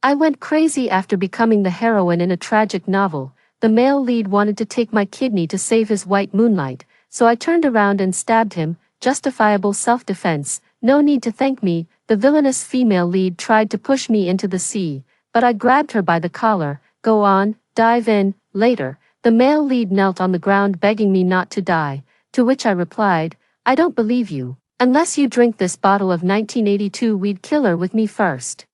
I went crazy after becoming the heroine in a tragic novel. The male lead wanted to take my kidney to save his white moonlight, so I turned around and stabbed him. Justifiable self-defense. No need to thank me. The villainous female lead tried to push me into the sea, but I grabbed her by the collar. Go on, dive in. Later, the male lead knelt on the ground begging me not to die, to which I replied, I don't believe you. Unless you drink this bottle of 1982 weed killer with me first.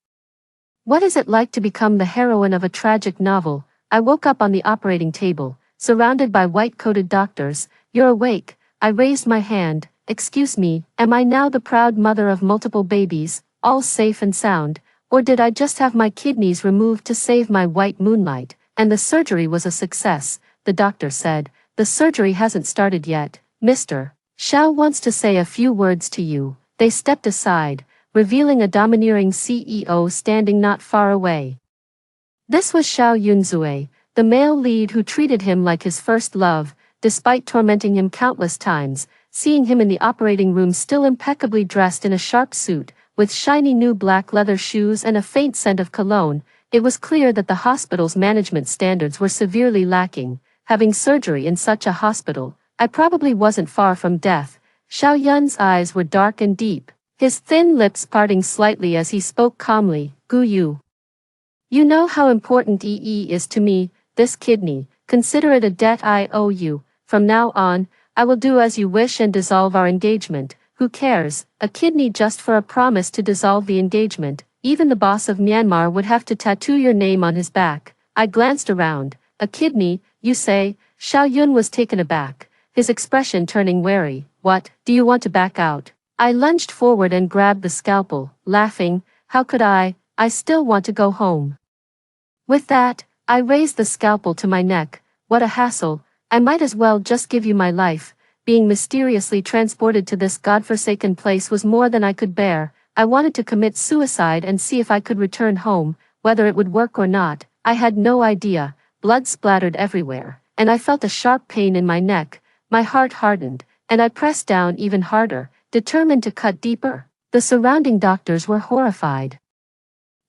What is it like to become the heroine of a tragic novel? I woke up on the operating table, surrounded by white-coated doctors. You're awake. I raised my hand. Excuse me, am I now the proud mother of multiple babies, all safe and sound, or did I just have my kidneys removed to save my white moonlight, and the surgery was a success? The doctor said. The surgery hasn't started yet, Mr. Xiao wants to say a few words to you. They stepped aside, revealing a domineering CEO standing not far away. This was Xiao Yunzue, the male lead who treated him like his first love, despite tormenting him countless times. Seeing him in the operating room still impeccably dressed in a sharp suit, with shiny new black leather shoes and a faint scent of cologne, it was clear that the hospital's management standards were severely lacking. Having surgery in such a hospital, I probably wasn't far from death. Xiao Yun's eyes were dark and deep, his thin lips parting slightly as he spoke calmly. Gu Yu. You know how important EE is to me, this kidney. Consider it a debt I owe you. From now on, I will do as you wish and dissolve our engagement. Who cares? A kidney just for a promise to dissolve the engagement. Even the boss of Myanmar would have to tattoo your name on his back. I glanced around. A kidney, you say? Xiao Yun was taken aback, his expression turning wary. What, do you want to back out? I lunged forward and grabbed the scalpel, laughing. How could I still want to go home. With that, I raised the scalpel to my neck. What a hassle, I might as well just give you my life. Being mysteriously transported to this godforsaken place was more than I could bear. I wanted to commit suicide and see if I could return home, whether it would work or not. I had no idea. Blood splattered everywhere, and I felt a sharp pain in my neck. My heart hardened, and I pressed down even harder, determined to cut deeper. The surrounding doctors were horrified,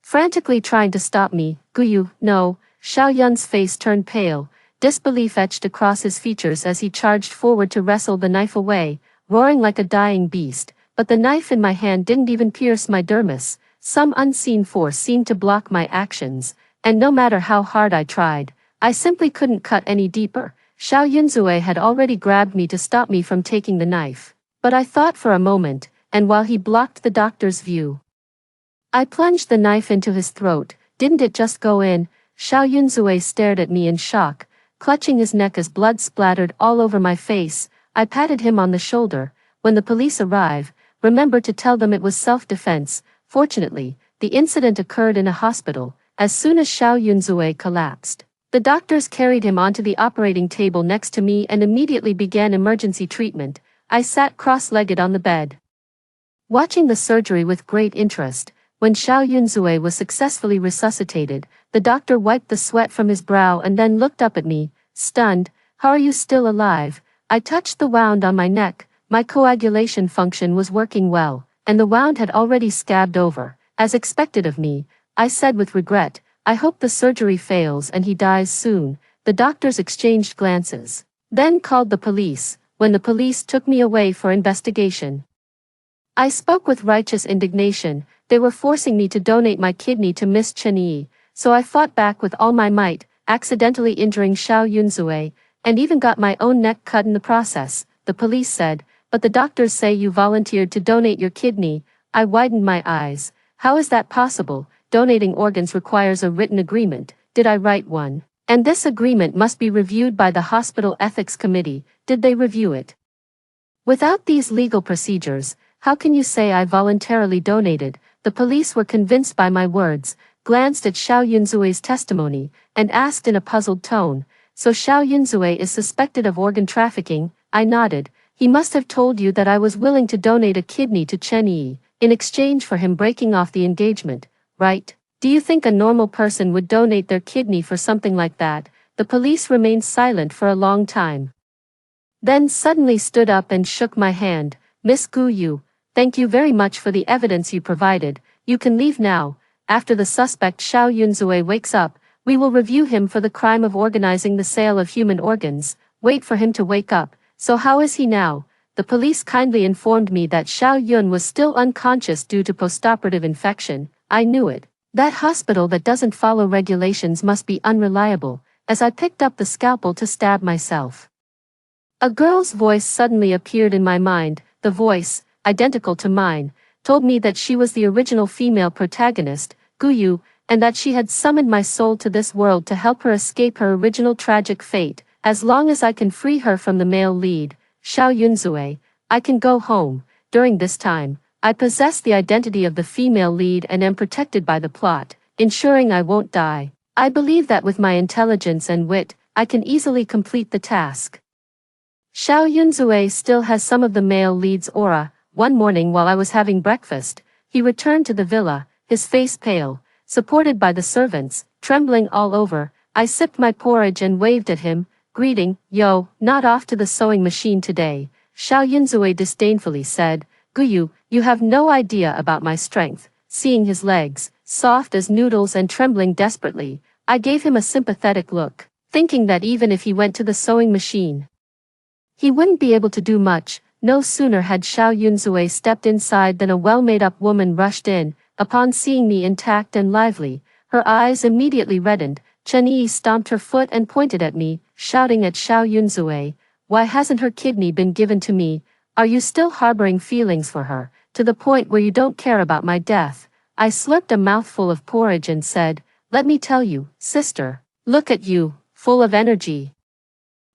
frantically trying to stop me. Guyu, no. Xiao Yun's face turned pale, disbelief etched across his features as he charged forward to wrestle the knife away, roaring like a dying beast. But the knife in my hand didn't even pierce my dermis. Some unseen force seemed to block my actions, and no matter how hard I tried, I simply couldn't cut any deeper. Xiao Yunzue had already grabbed me to stop me from taking the knife. But I thought for a moment, and while he blocked the doctor's view, I plunged the knife into his throat. Didn't it just go in? Xiao Yunzue stared at me in shock, clutching his neck as blood splattered all over my face. I patted him on the shoulder. When the police arrive, remember to tell them it was self-defense. Fortunately, the incident occurred in a hospital. As soon as Xiao Yunzue collapsed, the doctors carried him onto the operating table next to me and immediately began emergency treatment. I sat cross-legged on the bed, watching the surgery with great interest. When Xiao Yunzue was successfully resuscitated, the doctor wiped the sweat from his brow and then looked up at me, stunned. How are you still alive? I touched the wound on my neck. My coagulation function was working well, and the wound had already scabbed over. As expected of me, I said with regret, I hope the surgery fails and he dies soon. The doctors exchanged glances, then called the police. When the police took me away for investigation, I spoke with righteous indignation. They were forcing me to donate my kidney to Miss Chen Yi, so I fought back with all my might, accidentally injuring Xiao Yunzue, and even got my own neck cut in the process. The police said, but the doctors say you volunteered to donate your kidney. I widened my eyes. How is that possible? Donating organs requires a written agreement. Did I write one? And this agreement must be reviewed by the hospital ethics committee. Did they review it? Without these legal procedures, how can you say I voluntarily donated? The police were convinced by my words, glanced at Xiao Yunzue's testimony, and asked in a puzzled tone, so Xiao Yunzue is suspected of organ trafficking? I nodded. He must have told you that I was willing to donate a kidney to Chen Yi, in exchange for him breaking off the engagement, right? Do you think a normal person would donate their kidney for something like that? The police remained silent for a long time, then suddenly stood up and shook my hand. Miss Gu Yu, thank you very much for the evidence you provided. You can leave now. after the suspect Xiao Yunzue wakes up, we will review him for the crime of organizing the sale of human organs. Wait for him to wake up. So how is he now? The police kindly informed me that Xiao Yun was still unconscious due to postoperative infection. I knew it. That hospital that doesn't follow regulations must be unreliable, as I picked up the scalpel to stab myself. A girl's voice suddenly appeared in my mind. The voice, identical to mine, told me that she was the original female protagonist, Guyu, and that she had summoned my soul to this world to help her escape her original tragic fate. As long as I can free her from the male lead, Xiao Yunzue, I can go home. During this time, I possess the identity of the female lead and am protected by the plot, ensuring I won't die. I believe that with my intelligence and wit, I can easily complete the task. Xiao Yunzue still has some of the male lead's aura. One morning while I was having breakfast, he returned to the villa, his face pale, supported by the servants, trembling all over. I sipped my porridge and waved at him, greeting, "Yo, not off to the sewing machine today," Xiao Yunzue disdainfully said. "Guyu, you have no idea about my strength." Seeing his legs, soft as noodles and trembling desperately, I gave him a sympathetic look, thinking that even if he went to the sewing machine, he wouldn't be able to do much. No sooner had Xiao Yunzue stepped inside than a well-made-up woman rushed in. Upon seeing me intact and lively, her eyes immediately reddened. Chen Yi stomped her foot and pointed at me, shouting at Xiao Yunzue, "Why hasn't her kidney been given to me? Are you still harboring feelings for her, to the point where you don't care about my death?" I slurped a mouthful of porridge and said, "Let me tell you, sister, look at you, full of energy.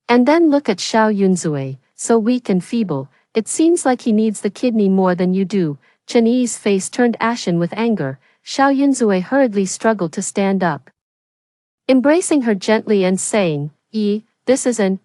And then look at Xiao Yunzue, so weak and feeble, it seems like he needs the kidney more than you do." Chen Yi's face turned ashen with anger. Xiao Yunzue hurriedly struggled to stand up, embracing her gently and saying, "This is an,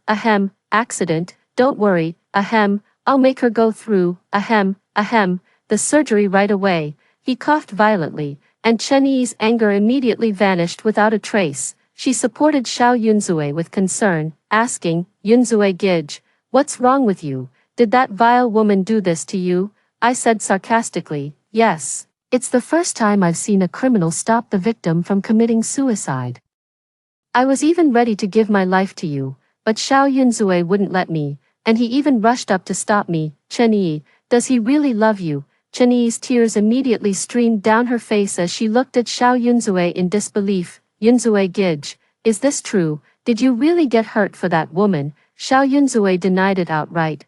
accident, don't worry, I'll make her go through, the surgery right away." He coughed violently, and Chen Yi's anger immediately vanished without a trace. She supported Xiao Yunzue with concern, asking, "Yunzue Gij, what's wrong with you? Did that vile woman do this to you?" I said sarcastically, "Yes. It's the first time I've seen a criminal stop the victim from committing suicide. I was even ready to give my life to you, but Xiao Yunzue wouldn't let me, and he even rushed up to stop me." "Chen Yi, does he really love you?" Chen Yi's tears immediately streamed down her face as she looked at Xiao Yunzue in disbelief. "Yunzue Gij, is this true? Did you really get hurt for that woman?" Xiao Yunzue denied it outright.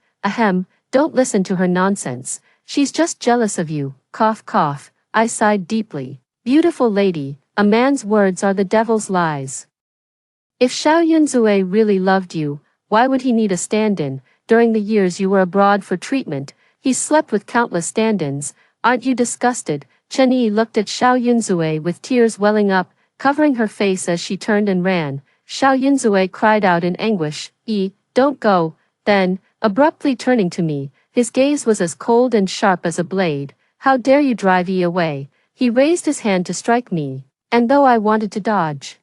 Don't listen to her nonsense. She's just jealous of you." Cough cough. I sighed deeply. "Beautiful lady, a man's words are the devil's lies. If Xiao Yunzue really loved you, why would he need a stand-in? During the years you were abroad for treatment, he slept with countless stand-ins. Aren't you disgusted?" Chen Yi looked at Xiao Yunzue with tears welling up, covering her face as she turned and ran. Xiao Yunzue cried out in anguish, "Don't go." Then, abruptly turning to me, his gaze was as cold and sharp as a blade. "How dare you drive away?" He raised his hand to strike me, and though I wanted to dodge,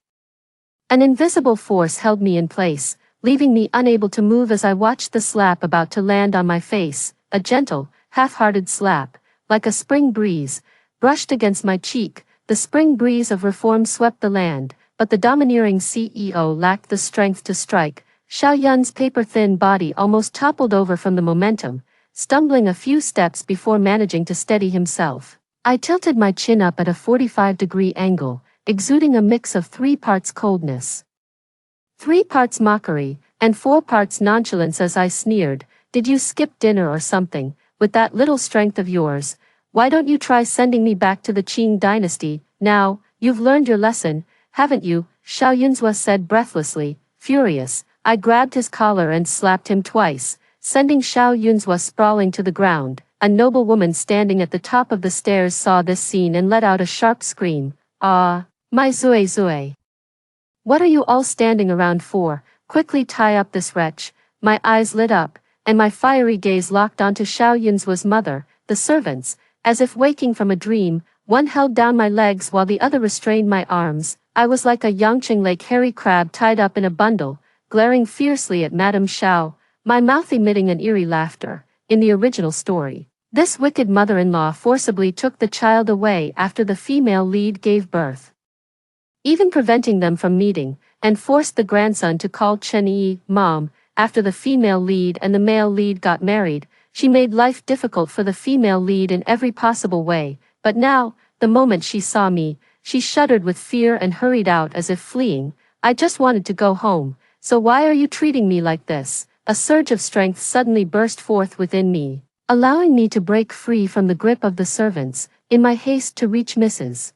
an invisible force held me in place, leaving me unable to move as I watched the slap about to land on my face. A gentle, half-hearted slap, like a spring breeze, brushed against my cheek. The spring breeze of reform swept the land, but the domineering CEO lacked the strength to strike. Xiao Yun's paper-thin body almost toppled over from the momentum, stumbling a few steps before managing to steady himself. I tilted my chin up at a 45-degree angle, exuding a mix of 3 parts coldness, 3 parts mockery, and 4 parts nonchalance as I sneered, "Did you skip dinner or something? With that little strength of yours, why don't you try sending me back to the Qing dynasty? Now, you've learned your lesson, haven't you?" Xiao Yunzue said breathlessly. Furious, I grabbed his collar and slapped him twice, sending Xiao Yunzue sprawling to the ground. A noble woman standing at the top of the stairs saw this scene and let out a sharp scream. "Ah, my Zue Zue! What are you all standing around for? Quickly tie up this wretch." My eyes lit up, and my fiery gaze locked onto Xiao Yunzue's mother. The servants, as if waking from a dream, one held down my legs while the other restrained my arms. I was like a Yangqing Lake hairy crab tied up in a bundle, glaring fiercely at Madame Xiao, my mouth emitting an eerie laughter. In the original story, This wicked mother-in-law forcibly took the child away after the female lead gave birth, even preventing them from meeting, and forced the grandson to call Chen-yi mom. After the female lead and the male lead got married, she made life difficult for the female lead in every possible way, but now, the moment she saw me, she shuddered with fear and hurried out as if fleeing. I just wanted to go home, so why are you treating me like this? A surge of strength suddenly burst forth within me, allowing me to break free from the grip of the servants, in my haste to reach Mrs.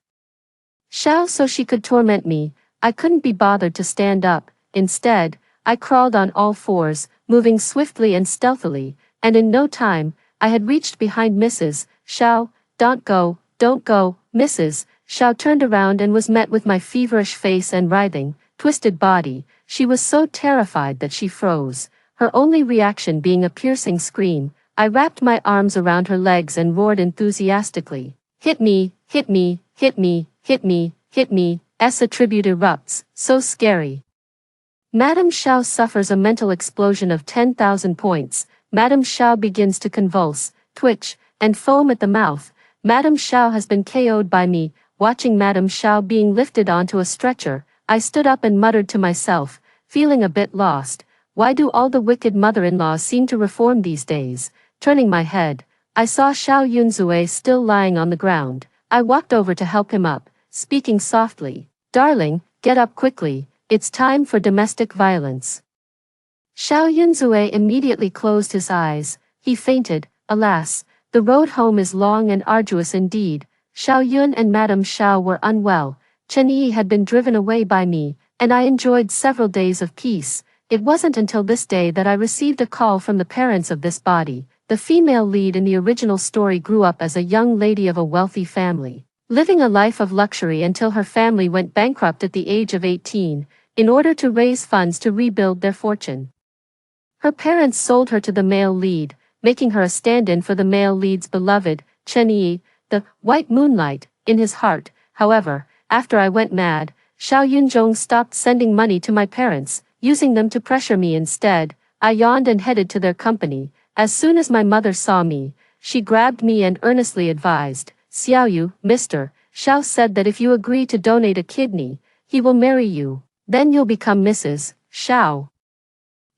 Xiao so she could torment me. I couldn't be bothered to stand up. Instead, I crawled on all fours, moving swiftly and stealthily, and in no time, I had reached behind Mrs. Xiao. Don't go, don't go. Mrs. Xiao turned around and was met with my feverish face and writhing, twisted body. She was so terrified that she froze, her only reaction being a piercing scream. I wrapped my arms around her legs and roared enthusiastically. Hit me, hit me, hit me, hit me, hit me. A tribute erupts, so scary. Madame Xiao suffers a mental explosion of 10,000 points. Madame Xiao begins to convulse, twitch, and foam at the mouth. Madame Xiao has been KO'd by me. Watching Madame Xiao being lifted onto a stretcher, I stood up and muttered to myself, feeling a bit lost. Why do all the wicked mother-in-laws seem to reform these days? Turning my head, I saw Xiao Yunzue still lying on the ground. I walked over to help him up, speaking softly. Darling, get up quickly, it's time for domestic violence. Xiao Yunzue immediately closed his eyes. He fainted. Alas, the road home is long and arduous indeed. Xiao Yun and Madame Xiao were unwell. Chen Yi had been driven away by me, and I enjoyed several days of peace. It wasn't until this day that I received a call from the parents of this body. The female lead in the original story grew up as a young lady of a wealthy family, living a life of luxury until her family went bankrupt at the age of 18, in order to raise funds to rebuild their fortune. Her parents sold her to the male lead, making her a stand-in for the male lead's beloved, Chen Yi, the white moonlight, in his heart. However, after I went mad, Xiao Yunzhong stopped sending money to my parents, using them to pressure me instead. I yawned and headed to their company. As soon as my mother saw me, she grabbed me and earnestly advised, Xiaoyu, Mr. Xiao said that if you agree to donate a kidney, he will marry you. Then you'll become Mrs. Xiao.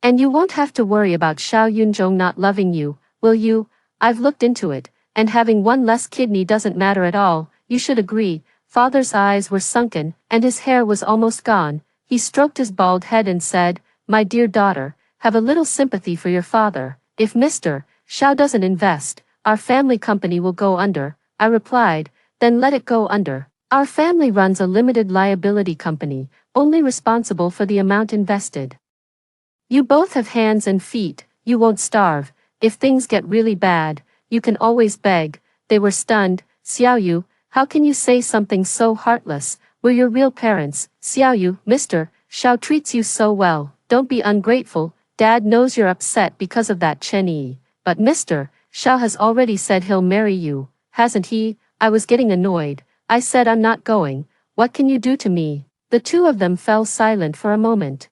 And you won't have to worry about Xiao Yunzhong not loving you, will you? I've looked into it, and having one less kidney doesn't matter at all. You should agree. Father's eyes were sunken, and his hair was almost gone. He stroked his bald head and said, My dear daughter, have a little sympathy for your father. If Mr. Xiao doesn't invest, our family company will go under. I replied, then let it go under. Our family runs a limited liability company, only responsible for the amount invested. You both have hands and feet, you won't starve. If things get really bad, you can always beg. They were stunned. Xiaoyu, how can you say something so heartless? We're your real parents. Xiaoyu, Mr. Xiao treats you so well. Don't be ungrateful. Dad knows you're upset because of that Chen Yi. But Mr. Xiao has already said he'll marry you, hasn't he? I was getting annoyed. I said I'm not going. What can you do to me? The two of them fell silent for a moment.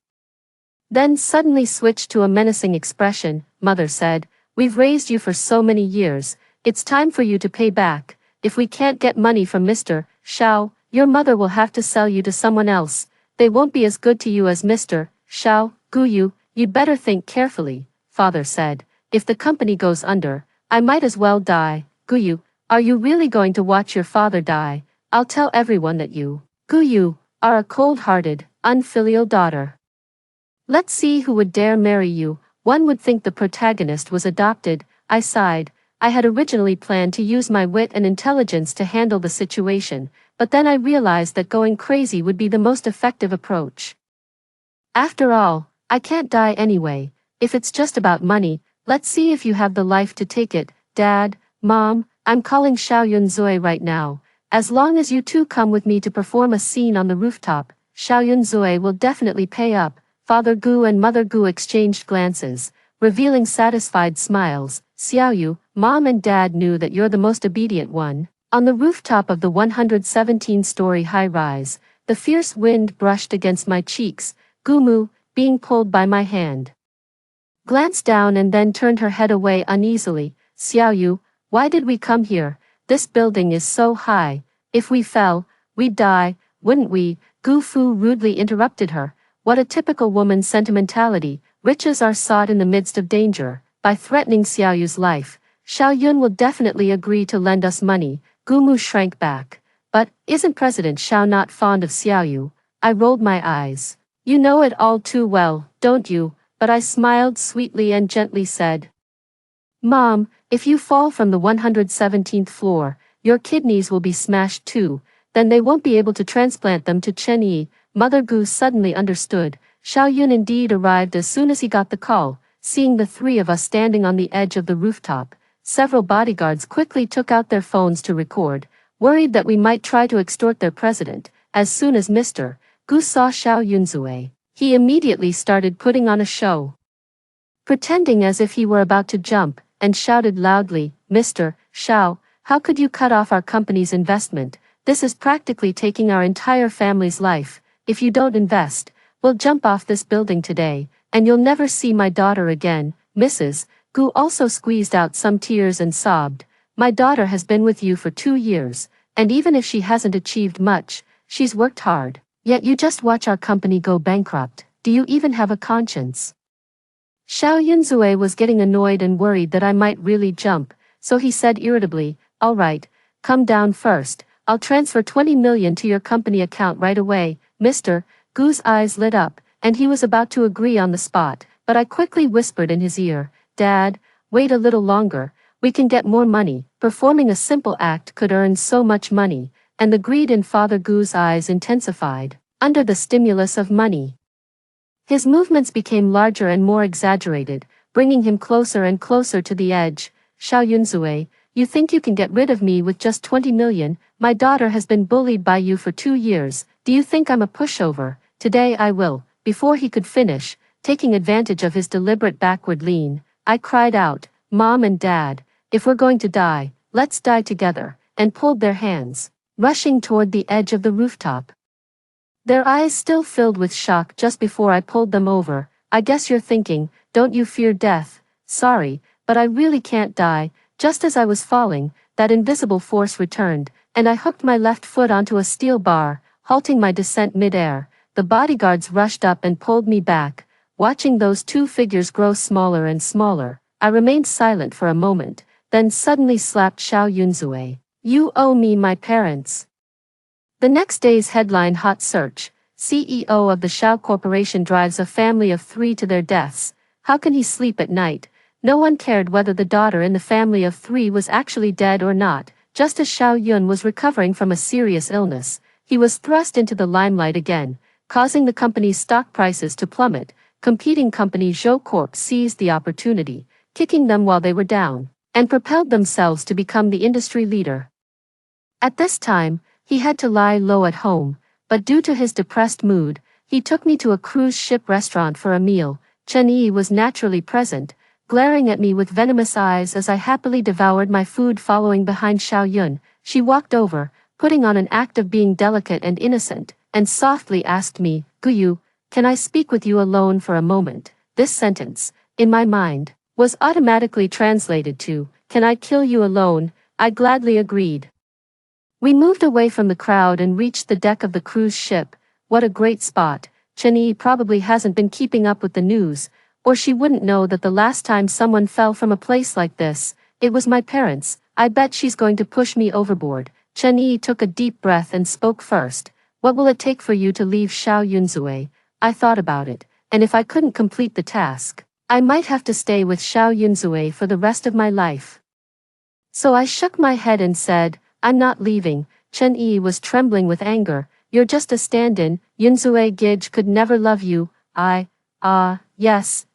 Then suddenly switched to a menacing expression. Mother said, We've raised you for so many years. It's time for you to pay back. If we can't get money from Mr. Xiao, your mother will have to sell you to someone else. They won't be as good to you as Mr. Xiao. Guyu, you'd better think carefully, Father said. If the company goes under, I might as well die. Guyu, are you really going to watch your father die? I'll tell everyone that you, Guyu, are a cold-hearted, unfilial daughter. Let's see who would dare marry you. One would think the protagonist was adopted. I sighed. I had originally planned to use my wit and intelligence to handle the situation, but then I realized that going crazy would be the most effective approach. After all, I can't die anyway. If it's just about money, let's see if you have the life to take it. Dad, Mom, I'm calling Xiao Yunzui right now. As long as you two come with me to perform a scene on the rooftop, Xiao Yunzui will definitely pay up. Father Gu and Mother Gu exchanged glances, revealing satisfied smiles. Xiaoyu, Mom and Dad knew that you're the most obedient one. On the rooftop of the 117-story high-rise, the fierce wind brushed against my cheeks. Gumu, being pulled by my hand, glanced down and then turned her head away uneasily. Xiaoyu, Why did we come here? This building is so high. If we fell, we'd die, wouldn't we? Gu Fu rudely interrupted her. What a typical woman's sentimentality. Riches are sought in the midst of danger. By threatening Xiaoyu's life, Xiao Yun will definitely agree to lend us money. Gu Mu shrank back. But, isn't President Xiao not fond of Xiaoyu? I rolled my eyes. You know it all too well, don't you? But I smiled sweetly and gently said, Mom, if you fall from the 117th floor, your kidneys will be smashed too, then they won't be able to transplant them to Chen Yi. Mother Gu suddenly understood. Xiao Yun indeed arrived as soon as he got the call. Seeing the three of us standing on the edge of the rooftop, several bodyguards quickly took out their phones to record, worried that we might try to extort their president. As soon as Mr. Gu saw Xiao Yunzue, he immediately started putting on a show, pretending as if he were about to jump, and shouted loudly, Mr. Xiao, how could you cut off our company's investment? This is practically taking our entire family's life. If you don't invest, we'll jump off this building today, and you'll never see my daughter again. Mrs. Gu also squeezed out some tears and sobbed, My daughter has been with you for 2 years, and even if she hasn't achieved much, she's worked hard. Yet you just watch our company go bankrupt. Do you even have a conscience? Xiao Yunzue was getting annoyed and worried that I might really jump, so he said irritably, All right, come down first. I'll transfer 20 million to your company account right away. Mr. Gu's eyes lit up, and he was about to agree on the spot, but I quickly whispered in his ear, Dad, wait a little longer, we can get more money. Performing a simple act could earn so much money, and the greed in Father Gu's eyes intensified, under the stimulus of money. His movements became larger and more exaggerated, bringing him closer and closer to the edge. Xiao Yunzue, you think you can get rid of me with just 20 million? My daughter has been bullied by you for 2 years. Do you think I'm a pushover? Today I will. Before he could finish, taking advantage of his deliberate backward lean, I cried out, Mom and Dad, if we're going to die, let's die together, and pulled their hands, rushing toward the edge of the rooftop. Their eyes still filled with shock just before I pulled them over. I guess you're thinking, don't you fear death? Sorry, but I really can't die. Just as I was falling, that invisible force returned, and I hooked my left foot onto a steel bar, halting my descent mid-air. The bodyguards rushed up and pulled me back. Watching those two figures grow smaller and smaller, I remained silent for a moment, then suddenly slapped Xiao Yunzue. You owe me my parents. The next day's headline: Hot Search. CEO of the Xiao Corporation drives a family of 3 to their deaths. How can he sleep at night? No one cared whether the daughter in the family of 3 was actually dead or not. Just as Xiao Yun was recovering from a serious illness, he was thrust into the limelight again, causing the company's stock prices to plummet. Competing company Zhou Corp seized the opportunity, kicking them while they were down, and propelled themselves to become the industry leader. At this time, he had to lie low at home, but due to his depressed mood, he took me to a cruise ship restaurant for a meal. Chen Yi was naturally present, glaring at me with venomous eyes as I happily devoured my food. Following behind Xiao Yun, she walked over, putting on an act of being delicate and innocent, and softly asked me, Guyu, can I speak with you alone for a moment? This sentence, in my mind, was automatically translated to, Can I kill you alone? I gladly agreed. We moved away from the crowd and reached the deck of the cruise ship. What a great spot. Chen Yi probably hasn't been keeping up with the news, or she wouldn't know that the last time someone fell from a place like this, it was my parents. I bet she's going to push me overboard. Chen Yi took a deep breath and spoke first. What will it take for you to leave Xiao Yunzue? I thought about it, and if I couldn't complete the task, I might have to stay with Xiao Yunzue for the rest of my life. So I shook my head and said, I'm not leaving. Chen Yi was trembling with anger. You're just a stand-in. Yunzue Gij could never love you. Yes.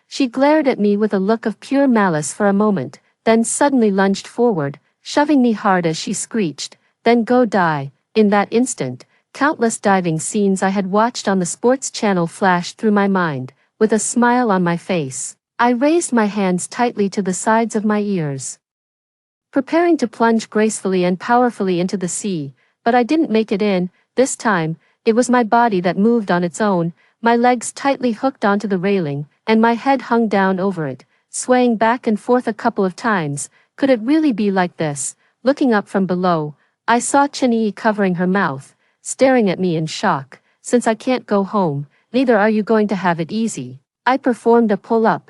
She glared at me with a look of pure malice for a moment, then suddenly lunged forward, shoving me hard as she screeched, Then go die. In that instant, countless diving scenes I had watched on the sports channel flashed through my mind. With a smile on my face, I raised my hands tightly to the sides of my ears, preparing to plunge gracefully and powerfully into the sea, but I didn't make it in. This time, it was my body that moved on its own, my legs tightly hooked onto the railing, and my head hung down over it. swaying back and forth a couple of times. Could it really be like this? Looking up from below, I saw Chen-Yi covering her mouth, staring at me in shock. Since I can't go home, neither are you going to have it easy. I performed a pull-up,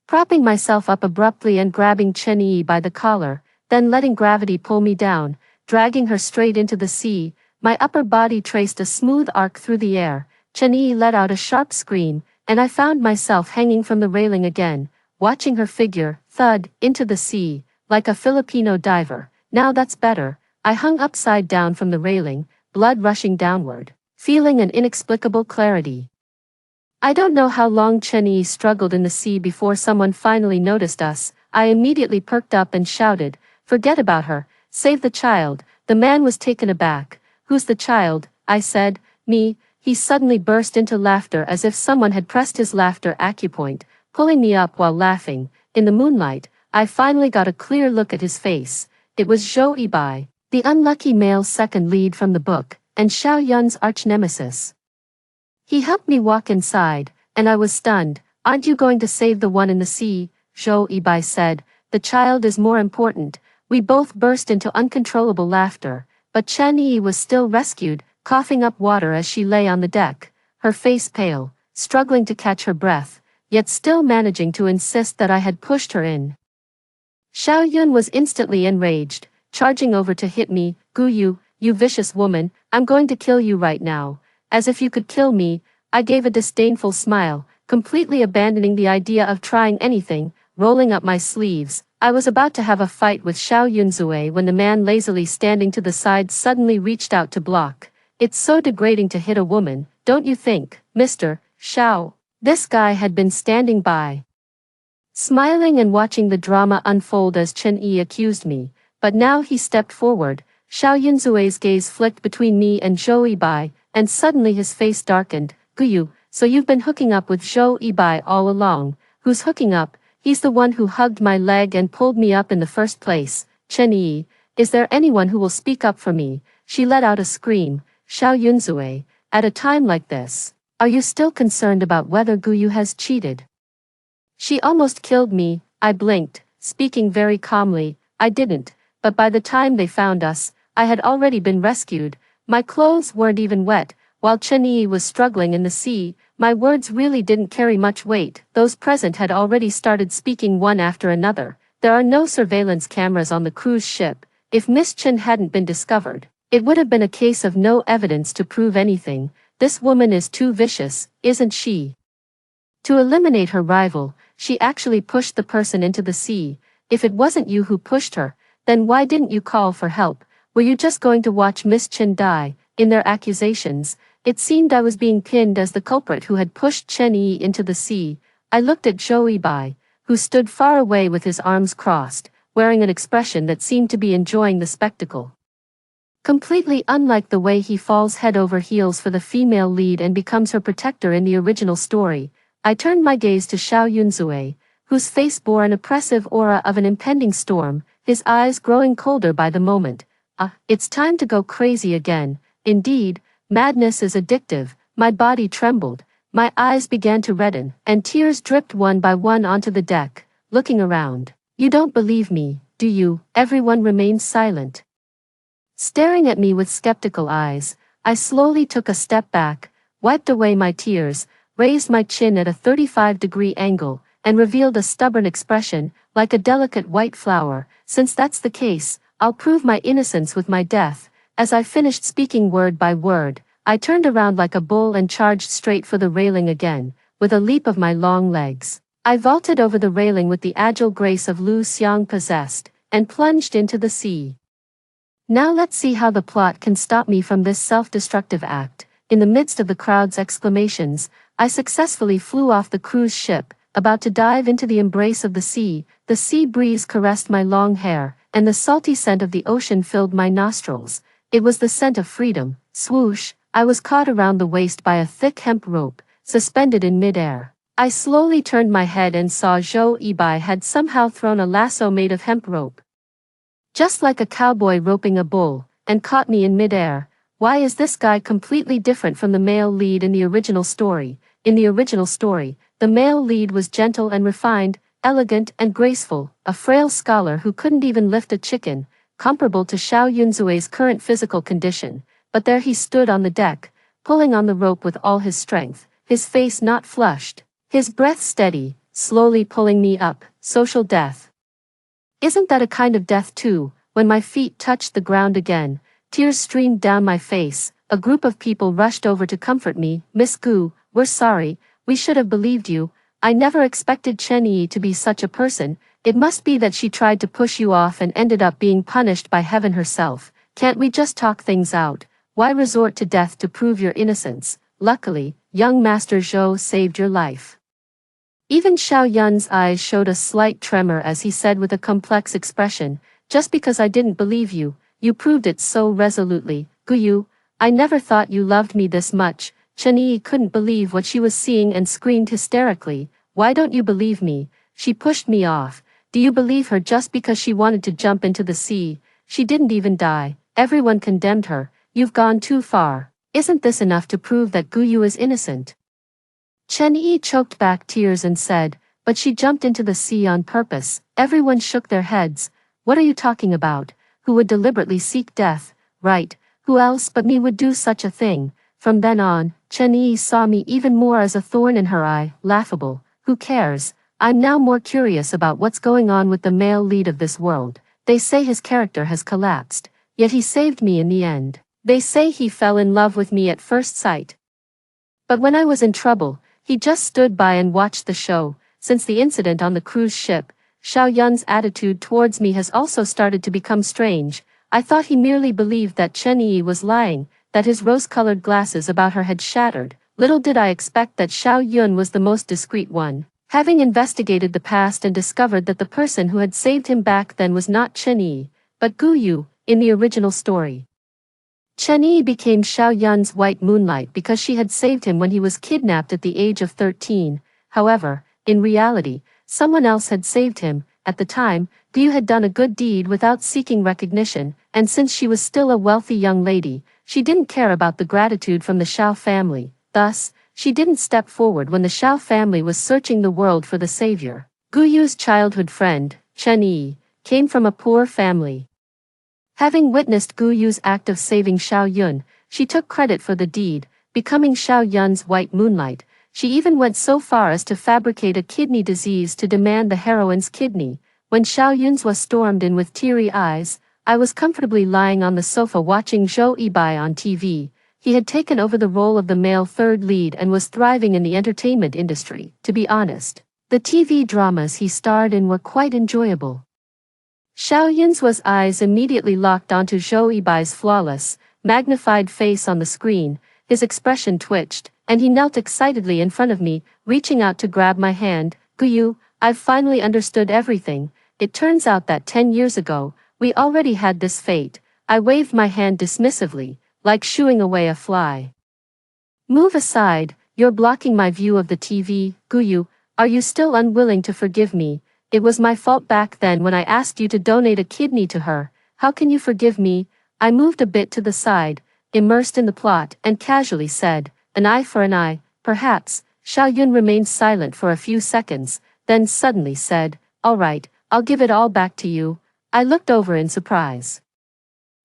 propping myself up abruptly and grabbing Chen-Yi by the collar, then letting gravity pull me down, dragging her straight into the sea. My upper body traced a smooth arc through the air. Chen-Yi let out a sharp scream, and I found myself hanging from the railing again, watching her figure thud into the sea, like a Filipino diver. Now that's better. I hung upside down from the railing, blood rushing downward, feeling an inexplicable clarity. I don't know how long Chen-Yi struggled in the sea before someone finally noticed us. I immediately perked up and shouted, "Forget about her, save the child." The man was taken aback. "Who's the child?" I said. "Me." He suddenly burst into laughter as if someone had pressed his laughter acupoint, pulling me up while laughing. In the moonlight, I finally got a clear look at his face. It was Zhou Yibai, the unlucky male second lead from the book, and Xiao Yun's arch-nemesis. He helped me walk inside, and I was stunned. "Aren't you going to save the one in the sea?" Zhou Yibai said. "The child is more important." We both burst into uncontrollable laughter, but Chen-Yi was still rescued, coughing up water as she lay on the deck, her face pale, struggling to catch her breath, yet still managing to insist that I had pushed her in. Xiao Yun was instantly enraged, charging over to hit me. "Gu you vicious woman, I'm going to kill you right now." "As if you could kill me," I gave a disdainful smile, completely abandoning the idea of trying anything, rolling up my sleeves. I was about to have a fight with Xiao Yunzue when the man lazily standing to the side suddenly reached out to block. "It's so degrading to hit a woman, don't you think, Mr. Xiao?" This guy had been standing by, smiling and watching the drama unfold as Chen-Yi accused me, but now he stepped forward. Xiao Yunzue's gaze flicked between me and Zhou Yibai, and suddenly his face darkened. "Guyu, so you've been hooking up with Zhou Yibai all along." "Who's hooking up?" "He's the one who hugged my leg and pulled me up in the first place." "Chen-Yi, is there anyone who will speak up for me?" She let out a scream. "Xiao Yunzue, at a time like this, are you still concerned about whether Guyu has cheated?" "She almost killed me." I blinked, speaking very calmly. "I didn't, but by the time they found us, I had already been rescued. My clothes weren't even wet." While Chen-Yi was struggling in the sea, my words really didn't carry much weight. Those present had already started speaking one after another. "There are no surveillance cameras on the cruise ship. If Miss Chen hadn't been discovered, it would have been a case of no evidence to prove anything. This woman is too vicious, isn't she?" To eliminate her rival, she actually pushed the person into the sea. "If it wasn't you who pushed her, then why didn't you call for help? Were you just going to watch Miss Chen die?" In their accusations, it seemed I was being pinned as the culprit who had pushed Chen-Yi into the sea. I looked at Zhou Yibai, who stood far away with his arms crossed, wearing an expression that seemed to be enjoying the spectacle. Completely unlike the way he falls head over heels for the female lead and becomes her protector in the original story, I turned my gaze to Xiao Yunzue, whose face bore an oppressive aura of an impending storm, his eyes growing colder by the moment. It's time to go crazy again. Indeed, madness is addictive." My body trembled, my eyes began to redden, and tears dripped one by one onto the deck. Looking around, "You don't believe me, do you?" Everyone remained silent, staring at me with skeptical eyes. I slowly took a step back, wiped away my tears, raised my chin at a 35-degree angle, and revealed a stubborn expression, like a delicate white flower. "Since that's the case, I'll prove my innocence with my death." As I finished speaking word by word, I turned around like a bull and charged straight for the railing again. With a leap of my long legs, I vaulted over the railing with the agile grace of Lu Xiang possessed, and plunged into the sea. Now let's see how the plot can stop me from this self-destructive act. In the midst of the crowd's exclamations, I successfully flew off the cruise ship, about to dive into the embrace of the sea. The sea breeze caressed my long hair, and the salty scent of the ocean filled my nostrils. It was the scent of freedom. Swoosh, I was caught around the waist by a thick hemp rope, suspended in midair. I slowly turned my head and saw Zhou Yibai had somehow thrown a lasso made of hemp rope, just like a cowboy roping a bull, and caught me in midair. Why is this guy completely different from the male lead in the original story? In the original story, the male lead was gentle and refined, elegant and graceful, a frail scholar who couldn't even lift a chicken, comparable to Xiao Yunzue's current physical condition, but there he stood on the deck, pulling on the rope with all his strength, his face not flushed, his breath steady, slowly pulling me up. Social death. Isn't that a kind of death too? When my feet touched the ground again, tears streamed down my face. A group of people rushed over to comfort me. Miss Gu, we're sorry, we should have believed you. I never expected Chen Yi to be such a person. It must be that she tried to push you off and ended up being punished by heaven herself. Can't we just talk things out? Why resort to death to prove your innocence? Luckily, young Master Zhou saved your life. Even Xiao Yun's eyes showed a slight tremor as he said with a complex expression, just because I didn't believe you, you proved it so resolutely. Guyu, I never thought you loved me this much. Chen Yi couldn't believe what she was seeing and screamed hysterically, why don't you believe me? She pushed me off. Do you believe her just because she wanted to jump into the sea? She didn't even die. Everyone condemned her. You've gone too far. Isn't this enough to prove that Guyu is innocent? Chen Yi choked back tears and said, but she jumped into the sea on purpose. Everyone shook their heads. What are you talking about? Who would deliberately seek death? Right, who else but me would do such a thing? From then on, Chen Yi saw me even more as a thorn in her eye. Laughable. Who cares? I'm now more curious about what's going on with the male lead of this world. They say his character has collapsed, yet he saved me in the end. They say he fell in love with me at first sight. But when I was in trouble, he just stood by and watched the show. Since the incident on the cruise ship, Xiao Yun's attitude towards me has also started to become strange. I thought he merely believed that Chen Yi was lying, that his rose-colored glasses about her had shattered. Little did I expect that Xiao Yun was the most discreet one. Having investigated the past and discovered that the person who had saved him back then was not Chen Yi, but Gu Yu, in the original story. Chen Yi became Xiao Yun's white moonlight because she had saved him when he was kidnapped at the age of 13. However, in reality, someone else had saved him. At the time, Gu had done a good deed without seeking recognition, and since she was still a wealthy young lady, she didn't care about the gratitude from the Xiao family. Thus, she didn't step forward when the Xiao family was searching the world for the savior. Gu Yu's childhood friend, Chen Yi, came from a poor family. Having witnessed Gu Yu's act of saving Xiao Yun, she took credit for the deed, becoming Xiao Yun's white moonlight. She even went so far as to fabricate a kidney disease to demand the heroine's kidney. When Xiao Yun's was stormed in with teary eyes, I was comfortably lying on the sofa watching Zhou Yibai on TV. He had taken over the role of the male third lead and was thriving in the entertainment industry. To be honest, the TV dramas he starred in were quite enjoyable. Xiao Yun's eyes immediately locked onto Zhou Yibai's flawless, magnified face on the screen. His expression twitched, and he knelt excitedly in front of me, reaching out to grab my hand. Guyu, I've finally understood everything. It turns out that 10 years ago, we already had this fate. I waved my hand dismissively, like shooing away a fly. Move aside, you're blocking my view of the TV. Guyu, are you still unwilling to forgive me? It was my fault back then when I asked you to donate a kidney to her. How can you forgive me? I moved a bit to the side, immersed in the plot, and casually said, an eye for an eye, perhaps. Xiao Yun remained silent for a few seconds, then suddenly said, all right, I'll give it all back to you. I looked over in surprise,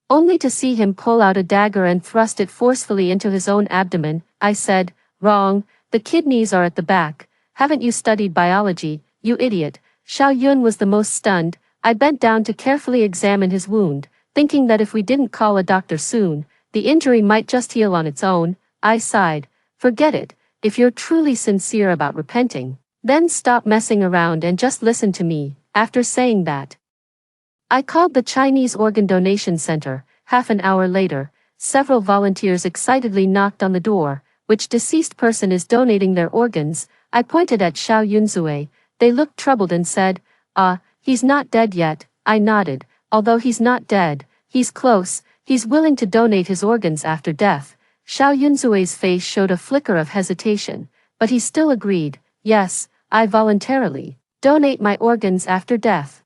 only to see him pull out a dagger and thrust it forcefully into his own abdomen. I said, wrong, the kidneys are at the back. Haven't you studied biology, you idiot? Xiao Yun was the most stunned. I bent down to carefully examine his wound, thinking that if we didn't call a doctor soon, the injury might just heal on its own. I sighed. Forget it. If you're truly sincere about repenting, then stop messing around and just listen to me. After saying that, I called the Chinese Organ Donation Center. Half an hour later, several volunteers excitedly knocked on the door. Which deceased person is donating their organs? I pointed at Xiao Yunzue. They looked troubled and said, he's not dead yet. I nodded. Although he's not dead, he's close. He's willing to donate his organs after death. Xiao Yunzue's face showed a flicker of hesitation, but he still agreed. Yes, I voluntarily donate my organs after death.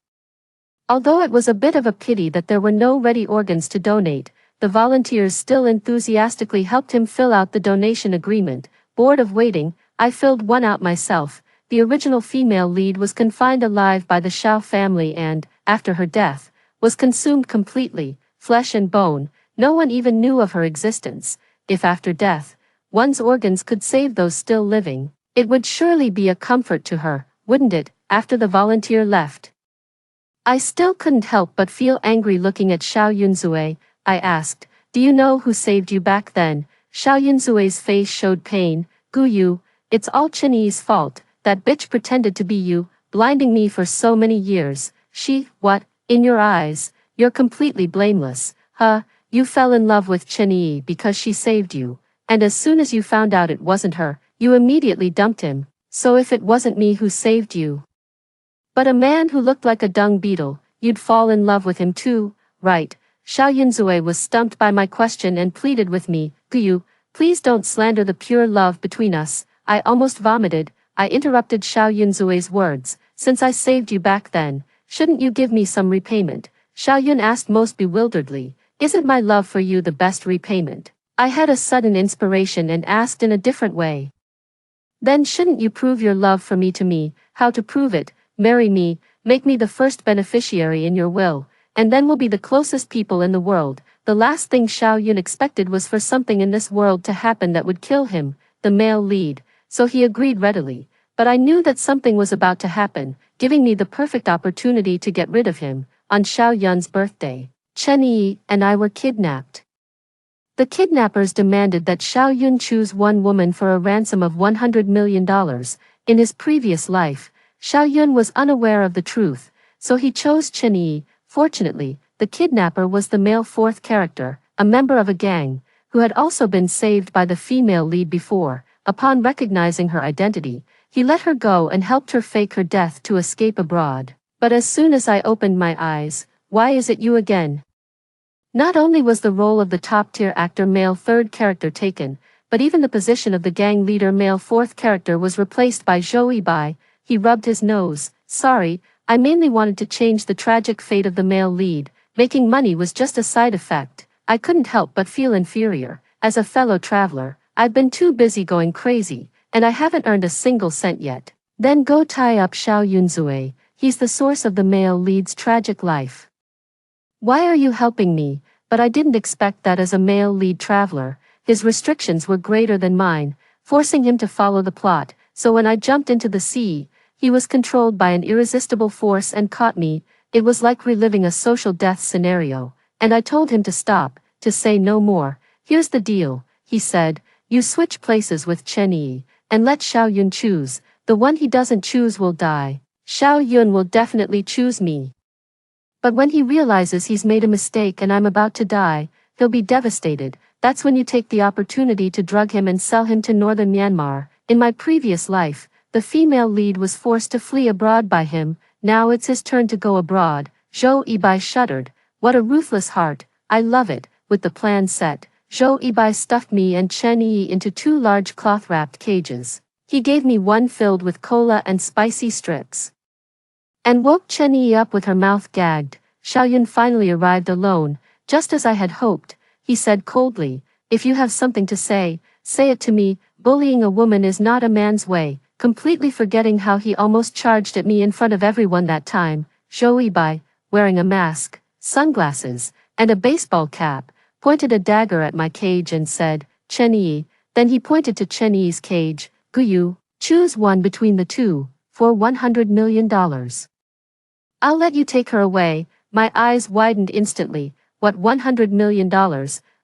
Although it was a bit of a pity that there were no ready organs to donate, the volunteers still enthusiastically helped him fill out the donation agreement. Bored of waiting, I filled one out myself. the original female lead was confined alive by the Shao family and, after her death, was consumed completely, flesh and bone. No one even knew of her existence. If after death, one's organs could save those still living, it would surely be a comfort to her, wouldn't it, after the volunteer left? I still couldn't help but feel angry looking at Xiao Yunzue. I asked, "Do you know who saved you back then?" Xiao Yunzue's face showed pain. "Guyu, it's all Chinese fault. That bitch pretended to be you, blinding me for so many years. What? In your eyes, you're completely blameless. Huh? You fell in love with Chinyi because she saved you. And as soon as you found out it wasn't her, you immediately dumped him. So if it wasn't me who saved you, but a man who looked like a dung beetle, you'd fall in love with him too, right?" Xiao Yunzue was stumped by my question and pleaded with me, "Guyu, please don't slander the pure love between us." I almost vomited. I interrupted Xiao Yunzue's words. "Since I saved you back then, shouldn't you give me some repayment?" Xiao Yun asked most bewilderedly, "Isn't my love for you the best repayment?" I had a sudden inspiration and asked in a different way. "Then shouldn't you prove your love for me to me?" "How to prove it?" "Marry me, make me the first beneficiary in your will, and then we'll be the closest people in the world." The last thing Xiao Yun expected was for something in this world to happen that would kill him, the male lead, so he agreed readily. But I knew that something was about to happen, giving me the perfect opportunity to get rid of him. On Xiao Yun's birthday, Chen Yi and I were kidnapped. The kidnappers demanded that Xiao Yun choose one woman for a ransom of $100 million. In his previous life, Xiao Yun was unaware of the truth, so he chose Chen Yi. Fortunately, the kidnapper was the male fourth character, a member of a gang, who had also been saved by the female lead before. Upon recognizing her identity, he let her go and helped her fake her death to escape abroad. But as soon as I opened my eyes, "Why is it you again?" Not only was the role of the top-tier actor male third character taken, but even the position of the gang leader male fourth character was replaced by Zhou Yibai. He rubbed his nose. "Sorry, I mainly wanted to change the tragic fate of the male lead. Making money was just a side effect." I couldn't help but feel inferior. As a fellow traveler, I've been too busy going crazy, and I haven't earned a single cent yet. Then go tie up Xiao Yunzue. He's the source of the male lead's tragic life. Why are you helping me? But I didn't expect that as a male lead traveler. His restrictions were greater than mine, forcing him to follow the plot. So when I jumped into the sea, he was controlled by an irresistible force and caught me. It was like reliving a social death scenario. And I told him to stop, to say no more. "Here's the deal," he said. "You switch places with Chen Yi, and let Xiao Yun choose. The one he doesn't choose will die. Xiao Yun will definitely choose me. But when he realizes he's made a mistake and I'm about to die, he'll be devastated. That's when you take the opportunity to drug him and sell him to northern Myanmar." In my previous life, the female lead was forced to flee abroad by him. Now it's his turn to go abroad. Zhou Yibai shuddered. "What a ruthless heart. I love it." With the plan set, Zhou Yibai stuffed me and Chen Yi into 2 large cloth-wrapped cages. He gave me one filled with cola and spicy strips, and woke Chen Yi up with her mouth gagged. Xiao Yun finally arrived alone, just as I had hoped. He said coldly, "If you have something to say it to me." Bullying a woman is not a man's way. Completely forgetting how he almost charged at me in front of everyone that time, Zhou Yibai, wearing a mask, sunglasses, and a baseball cap, pointed a dagger at my cage and said, "Chen Yi." Then he pointed to Chen Yi's cage. "Guyu, choose one between the two, for $100 million. I'll let you take her away." My eyes widened instantly. "What, $100 million?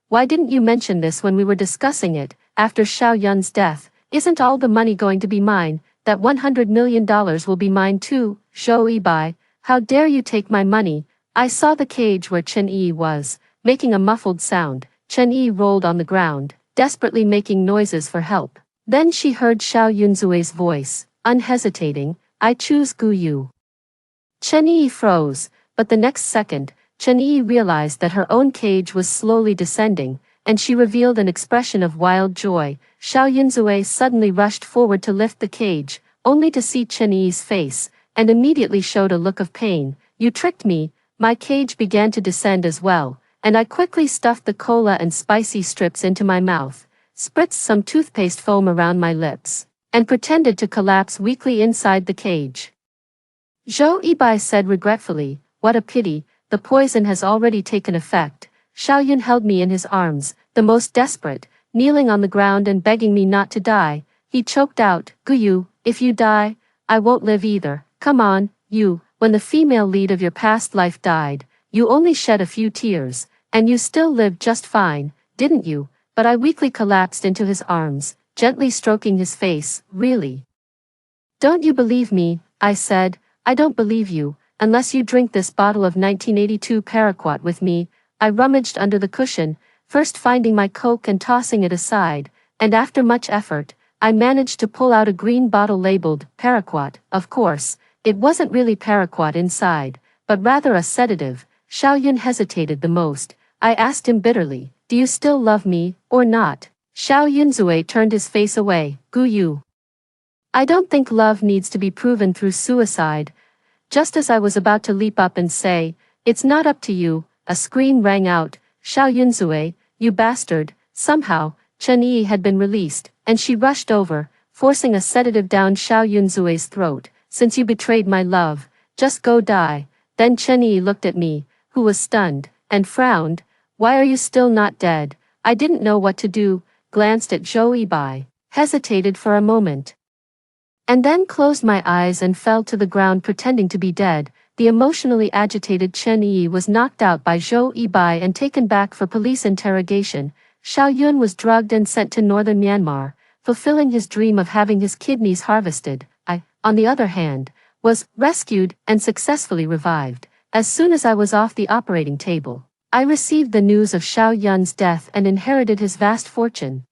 Why didn't you mention this when we were discussing it? After Xiao Yun's death, isn't all the money going to be mine? That $100 million will be mine too." "Zhou Yibai, how dare you take my money?" I saw the cage where Chen Yi was, making a muffled sound. Chen Yi rolled on the ground, desperately making noises for help. Then she heard Xiao Yunzue's voice, unhesitating, "I choose Guyu." Chen Yi froze, but the next second, Chen Yi realized that her own cage was slowly descending, and she revealed an expression of wild joy. Xiao Yunzue suddenly rushed forward to lift the cage, only to see Chen Yi's face, and immediately showed a look of pain. "You tricked me." My cage began to descend as well, and I quickly stuffed the cola and spicy strips into my mouth, spritzed some toothpaste foam around my lips, and pretended to collapse weakly inside the cage. Zhou Yibai said regretfully, "What a pity, the poison has already taken effect." Xiaoyun held me in his arms, the most desperate, kneeling on the ground and begging me not to die. He choked out, "Guyu, if you die, I won't live either. Come on, you, when the female lead of your past life died, you only shed a few tears, and you still lived just fine, didn't you?" But I weakly collapsed into his arms, gently stroking his face. "Really? Don't you believe me?" I said. "I don't believe you, unless you drink this bottle of 1982 paraquat with me." I rummaged under the cushion, first finding my Coke and tossing it aside, and after much effort, I managed to pull out a green bottle labeled paraquat. Of course, it wasn't really paraquat inside, but rather a sedative. Xiaoyun hesitated the most. I asked him bitterly, "Do you still love me, or not?" Xiao Yunzue turned his face away. "Guyu, I don't think love needs to be proven through suicide." Just as I was about to leap up and say, "It's not up to you," a scream rang out. "Xiao Yunzue, you bastard." Somehow, Chen Yi had been released, and she rushed over, forcing a sedative down Xiao Yunzue's throat. "Since you betrayed my love, just go die." Then Chen Yi looked at me, who was stunned, and frowned. "Why are you still not dead?" I didn't know what to do, glanced at Zhou Yibai, hesitated for a moment, and then closed my eyes and fell to the ground pretending to be dead. The emotionally agitated Chen Yi was knocked out by Zhou Yibai and taken back for police interrogation. Xiao Yun was drugged and sent to northern Myanmar, fulfilling his dream of having his kidneys harvested. I, on the other hand, was rescued and successfully revived. As soon as I was off the operating table, I received the news of Xiao Yun's death and inherited his vast fortune.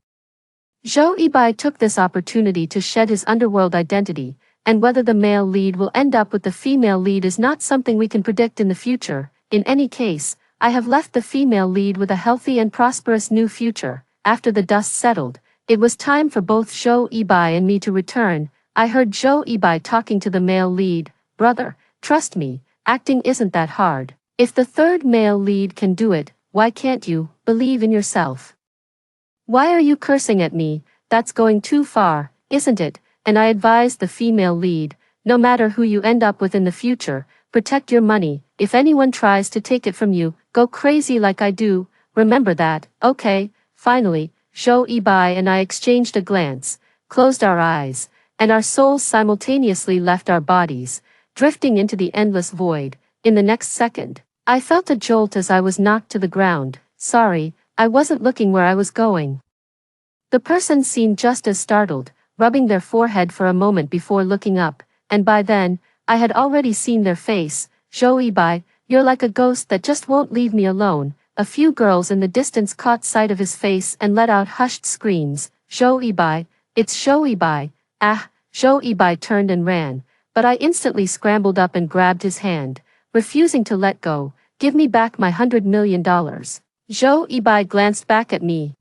Zhou Yibai took this opportunity to shed his underworld identity, and whether the male lead will end up with the female lead is not something we can predict in the future. In any case, I have left the female lead with a healthy and prosperous new future. After the dust settled, it was time for both Zhou Yibai and me to return. I heard Zhou Yibai talking to the male lead. "Brother, trust me, acting isn't that hard. If the third male lead can do it, why can't you? Believe in yourself. Why are you cursing at me? That's going too far, isn't it?" And I advised the female lead, "No matter who you end up with in the future, protect your money. If anyone tries to take it from you, go crazy like I do. Remember that." "Okay." Finally, Zhou Yibai and I exchanged a glance, closed our eyes, and our souls simultaneously left our bodies, drifting into the endless void. In the next second, I felt a jolt as I was knocked to the ground. "Sorry, I wasn't looking where I was going." The person seemed just as startled, rubbing their forehead for a moment before looking up, and by then, I had already seen their face. "Zhou Yibai, you're like a ghost that just won't leave me alone." A few girls in the distance caught sight of his face and let out hushed screams. "Zhou Yibai, it's Zhou Yibai." "Ah!" Zhou Yibai turned and ran, but I instantly scrambled up and grabbed his hand, refusing to let go. "Give me back my $100 million. Zhou Yibai glanced back at me,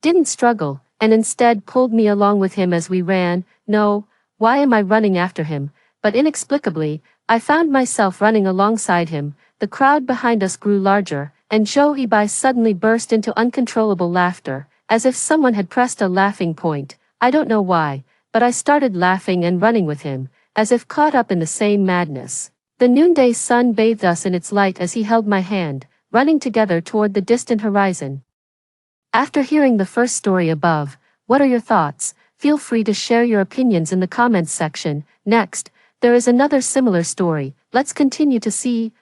didn't struggle, and instead pulled me along with him as we ran. No, why am I running after him? But inexplicably, I found myself running alongside him. The crowd behind us grew larger, and Zhou Yibai suddenly burst into uncontrollable laughter, as if someone had pressed a laughing point. I don't know why, but I started laughing and running with him, as if caught up in the same madness. The noonday sun bathed us in its light as he held my hand, running together toward the distant horizon. After hearing the first story above, what are your thoughts? Feel free to share your opinions in the comments section. Next, there is another similar story. Let's continue to see.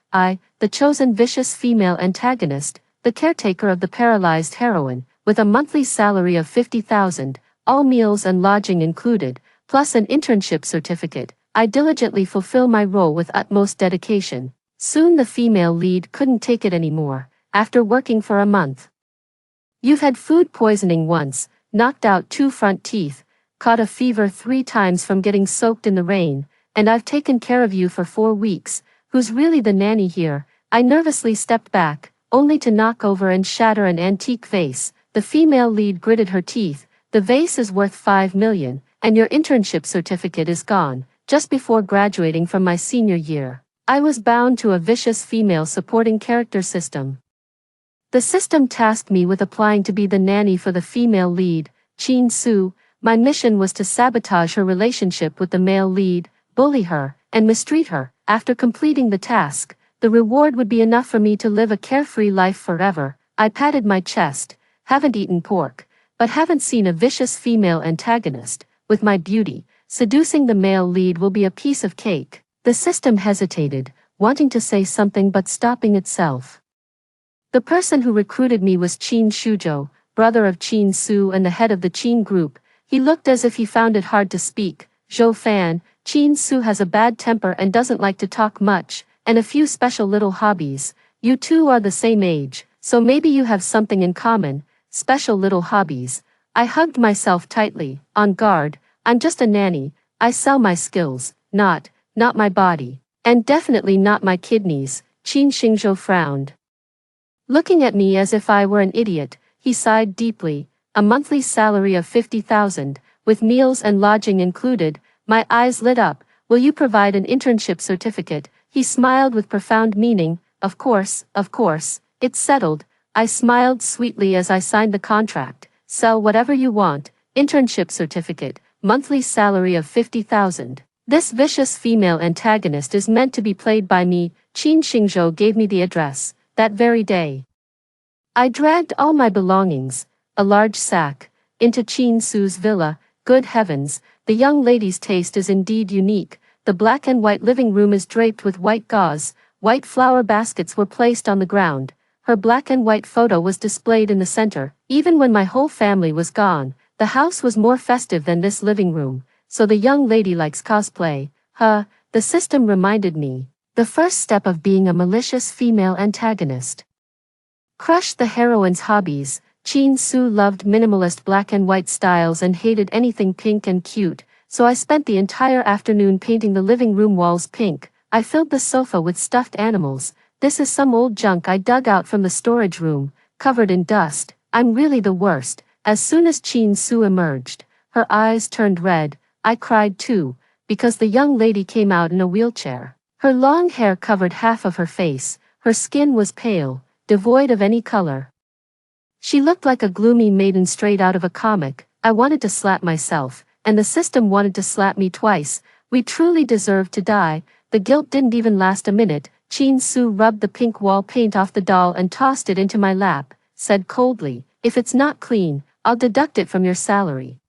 The chosen vicious female antagonist, the caretaker of the paralyzed heroine, with a monthly salary of 50,000, all meals and lodging included, plus an internship certificate. I diligently fulfill my role with utmost dedication. Soon the female lead couldn't take it anymore. After working for a month, "You've had food poisoning once, knocked out 2 front teeth, caught a fever 3 times from getting soaked in the rain, and I've taken care of you for 4 weeks. Who's really the nanny here?" I nervously stepped back, only to knock over and shatter an antique vase. The female lead gritted her teeth. "The vase is worth 5 million, and your internship certificate is gone." Just before graduating from my senior year, I was bound to a vicious female supporting character system. The system tasked me with applying to be the nanny for the female lead, Chin Su. My mission was to sabotage her relationship with the male lead, bully her, and mistreat her. After completing the task, the reward would be enough for me to live a carefree life forever. I patted my chest. Haven't eaten pork, but haven't seen a vicious female antagonist. With my beauty, seducing the male lead will be a piece of cake. The system hesitated, wanting to say something but stopping itself. The person who recruited me was Qin Shujo, brother of Qin Su and the head of the Qin group. He looked as if he found it hard to speak. Zhou Fan, Qin Su has a bad temper and doesn't like to talk much, and a few special little hobbies. You two are the same age, so maybe you have something in common, special little hobbies. I hugged myself tightly, on guard. I'm just a nanny. I sell my skills, not my body. And definitely not my kidneys. Qin Xingzhou frowned. Looking at me as if I were an idiot, he sighed deeply. A monthly salary of 50,000, with meals and lodging included. My eyes lit up. Will you provide an internship certificate? He smiled with profound meaning. Of course, it's settled. I smiled sweetly as I signed the contract. Sell whatever you want. Internship certificate, monthly salary of 50,000. This vicious female antagonist is meant to be played by me. Qin Xingzhou gave me the address. That very day, I dragged all my belongings, a large sack, into Qin Su's villa. Good heavens, the young lady's taste is indeed unique. The black and white living room is draped with white gauze. White flower baskets were placed on the ground. Her black and white photo was displayed in the center. Even when my whole family was gone, the house was more festive than this living room. So the young lady likes cosplay. The system reminded me. The first step of being a malicious female antagonist. Crushed the heroine's hobbies. Qin Su loved minimalist black and white styles and hated anything pink and cute, so I spent the entire afternoon painting the living room walls pink. I filled the sofa with stuffed animals. This is some old junk I dug out from the storage room, covered in dust. I'm really the worst. As soon as Qin Su emerged, her eyes turned red. I cried too, because the young lady came out in a wheelchair. Her long hair covered half of her face. Her skin was pale, devoid of any color. She looked like a gloomy maiden straight out of a comic. I wanted to slap myself, and the system wanted to slap me twice. We truly deserved to die. The guilt didn't even last a minute. Qin Su rubbed the pink wall paint off the doll and tossed it into my lap, said coldly, "If it's not clean, I'll deduct it from your salary."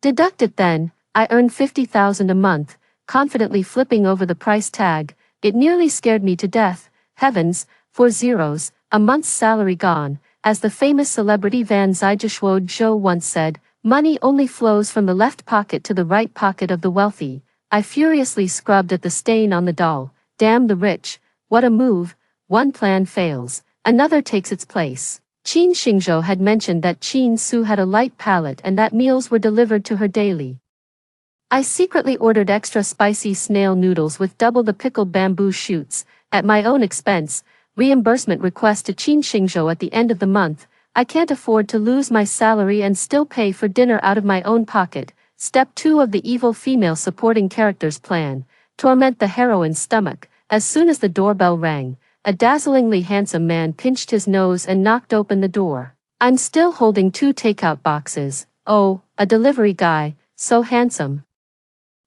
Deduct it then. I earn 50,000 a month, confidently flipping over the price tag. It nearly scared me to death. Heavens, 4 zeros, a month's salary gone. As the famous celebrity Van Zijshuo Zhou once said, money only flows from the left pocket to the right pocket of the wealthy. I furiously scrubbed at the stain on the doll. Damn the rich. What a move. One plan fails, another takes its place. Qin Xingzhou had mentioned that Qin Su had a light palate and that meals were delivered to her daily. I secretly ordered extra spicy snail noodles with double the pickled bamboo shoots, at my own expense. Reimbursement request to Qin Xingzhou at the end of the month. I can't afford to lose my salary and still pay for dinner out of my own pocket. Step 2 of the evil female supporting characters plan. Torment the heroine's stomach. As soon as the doorbell rang, a dazzlingly handsome man pinched his nose and knocked open the door. I'm still holding 2 takeout boxes. Oh, a delivery guy, so handsome.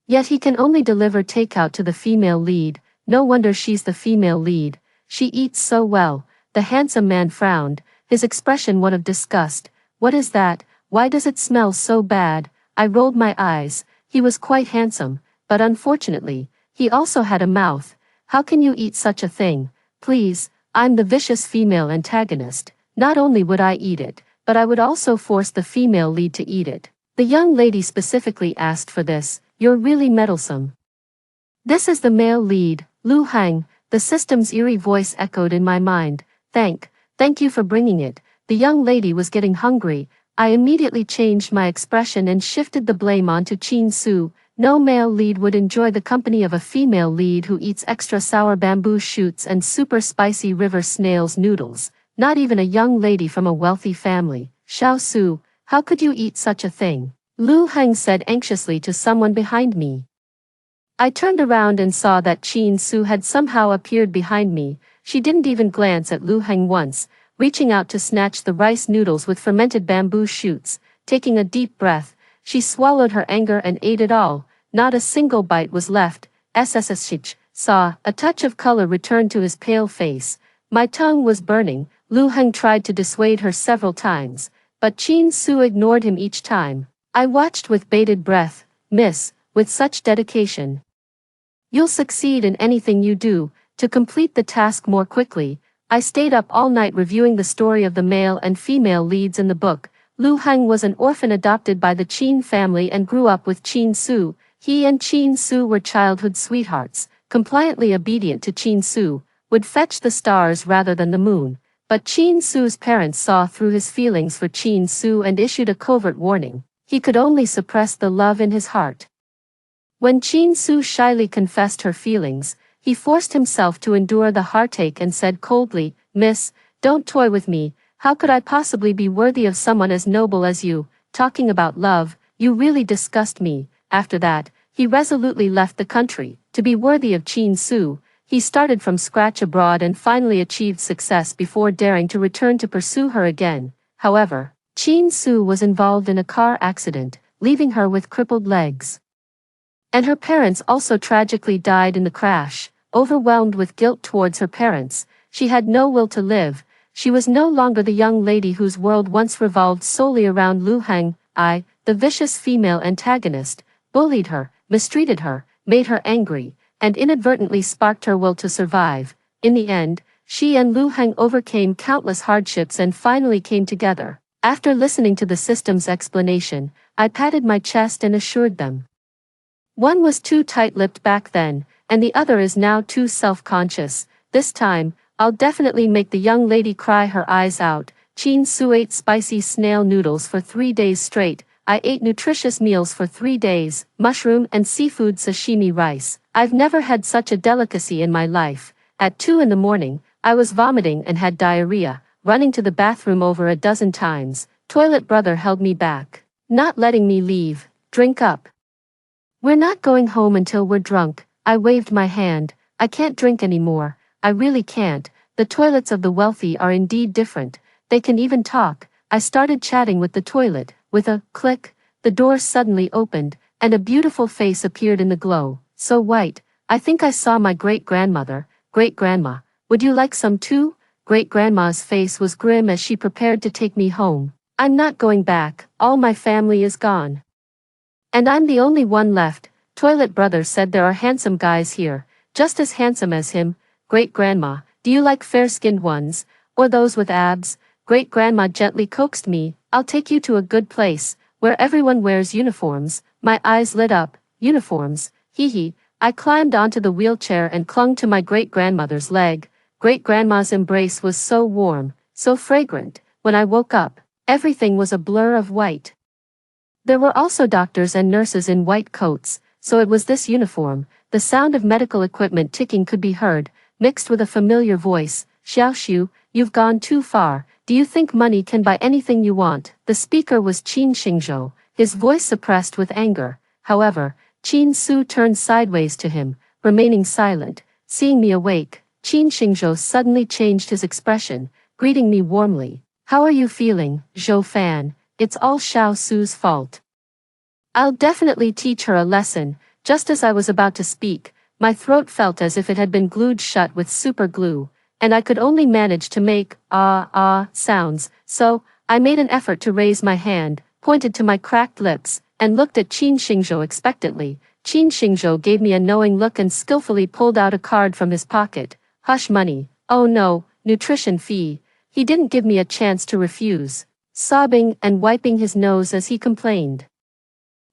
Yet he can only deliver takeout to the female lead. No wonder she's the female lead. She eats so well. The handsome man frowned, his expression one of disgust. What is that? Why does it smell so bad? I rolled my eyes. He was quite handsome, but unfortunately, he also had a mouth. How can you eat such a thing? Please, I'm the vicious female antagonist. Not only would I eat it, but I would also force the female lead to eat it. The young lady specifically asked for this. You're really meddlesome. This is the male lead, Lu Hang. The system's eerie voice echoed in my mind. Thank you for bringing it. The young lady was getting hungry. I immediately changed my expression and shifted the blame onto Qin Su. No male lead would enjoy the company of a female lead who eats extra sour bamboo shoots and super spicy river snails noodles. Not even a young lady from a wealthy family. Xiao Su, how could you eat such a thing? Lu Hang said anxiously to someone behind me. I turned around and saw that Qin Su had somehow appeared behind me. She didn't even glance at Lu Hang once, reaching out to snatch the rice noodles with fermented bamboo shoots. Taking a deep breath, She swallowed her anger and ate it all. Not a single bite was left. Ssssh saw, a touch of color returned to his pale face. My tongue was burning. Lu Heng tried to dissuade her several times, but Qin Su ignored him each time. I watched with bated breath. Miss, with such dedication, you'll succeed in anything you do. To complete the task more quickly, I stayed up all night reviewing the story of the male and female leads in the book. Lu Heng was an orphan adopted by the Qin family and grew up with Qin Su. He and Qin Su were childhood sweethearts. Compliantly obedient to Qin Su, would fetch the stars rather than the moon. But Qin Su's parents saw through his feelings for Qin Su and issued a covert warning. He could only suppress the love in his heart. When Qin Su shyly confessed her feelings, he forced himself to endure the heartache and said coldly, Miss, don't toy with me. How could I possibly be worthy of someone as noble as you? Talking about love, you really disgust me. After that, he resolutely left the country. To be worthy of Qin Su, he started from scratch abroad and finally achieved success before daring to return to pursue her again. However, Qin Su was involved in a car accident, leaving her with crippled legs. And her parents also tragically died in the crash. Overwhelmed with guilt towards her parents, she had no will to live. She was no longer the young lady whose world once revolved solely around Lu Heng. I, the vicious female antagonist, bullied her, mistreated her, made her angry, and inadvertently sparked her will to survive. In the end, she and Lu Heng overcame countless hardships and finally came together. After listening to the system's explanation, I patted my chest and assured them. One was too tight-lipped back then, and the other is now too self-conscious. This time, I'll definitely make the young lady cry her eyes out. Qin Su ate spicy snail noodles for 3 days straight. I ate nutritious meals for 3 days, mushroom and seafood sashimi rice. I've never had such a delicacy in my life. At 2 in the morning, I was vomiting and had diarrhea, running to the bathroom over a dozen times. Toilet brother held me back, not letting me leave. Drink up. We're not going home until we're drunk. I waved my hand. I can't drink anymore. I really can't. The toilets of the wealthy are indeed different. They can even talk. I started chatting with the toilet. With a click, the door suddenly opened, and a beautiful face appeared in the glow. So white. I think I saw my great-grandmother. Great-grandma, would you like some too? Great-grandma's face was grim as she prepared to take me home. I'm not going back. All my family is gone. And I'm the only one left. Toilet brother said there are handsome guys here, just as handsome as him. Great-grandma, do you like fair-skinned ones, or those with abs? Great-grandma gently coaxed me. I'll take you to a good place, where everyone wears uniforms. My eyes lit up. Uniforms, hee. I climbed onto the wheelchair and clung to my great-grandmother's leg. Great-grandma's embrace was so warm, so fragrant. When I woke up, everything was a blur of white. There were also doctors and nurses in white coats, so it was this uniform. The sound of medical equipment ticking could be heard, mixed with a familiar voice. Xiaoxiu, you've gone too far. Do you think money can buy anything you want? The speaker was Qin Xingzhou, his voice suppressed with anger. However, Qin Su turned sideways to him, remaining silent. Seeing me awake, Qin Xingzhou suddenly changed his expression, greeting me warmly. How are you feeling, Zhou Fan? It's all Xiao Su's fault. I'll definitely teach her a lesson. Just as I was about to speak, my throat felt as if it had been glued shut with super glue, and I could only manage to make sounds. So, I made an effort to raise my hand, pointed to my cracked lips, and looked at Qin Xingzhou expectantly. Qin Xingzhou gave me a knowing look and skillfully pulled out a card from his pocket. Hush money. Oh no, nutrition fee. He didn't give me a chance to refuse, sobbing and wiping his nose as he complained.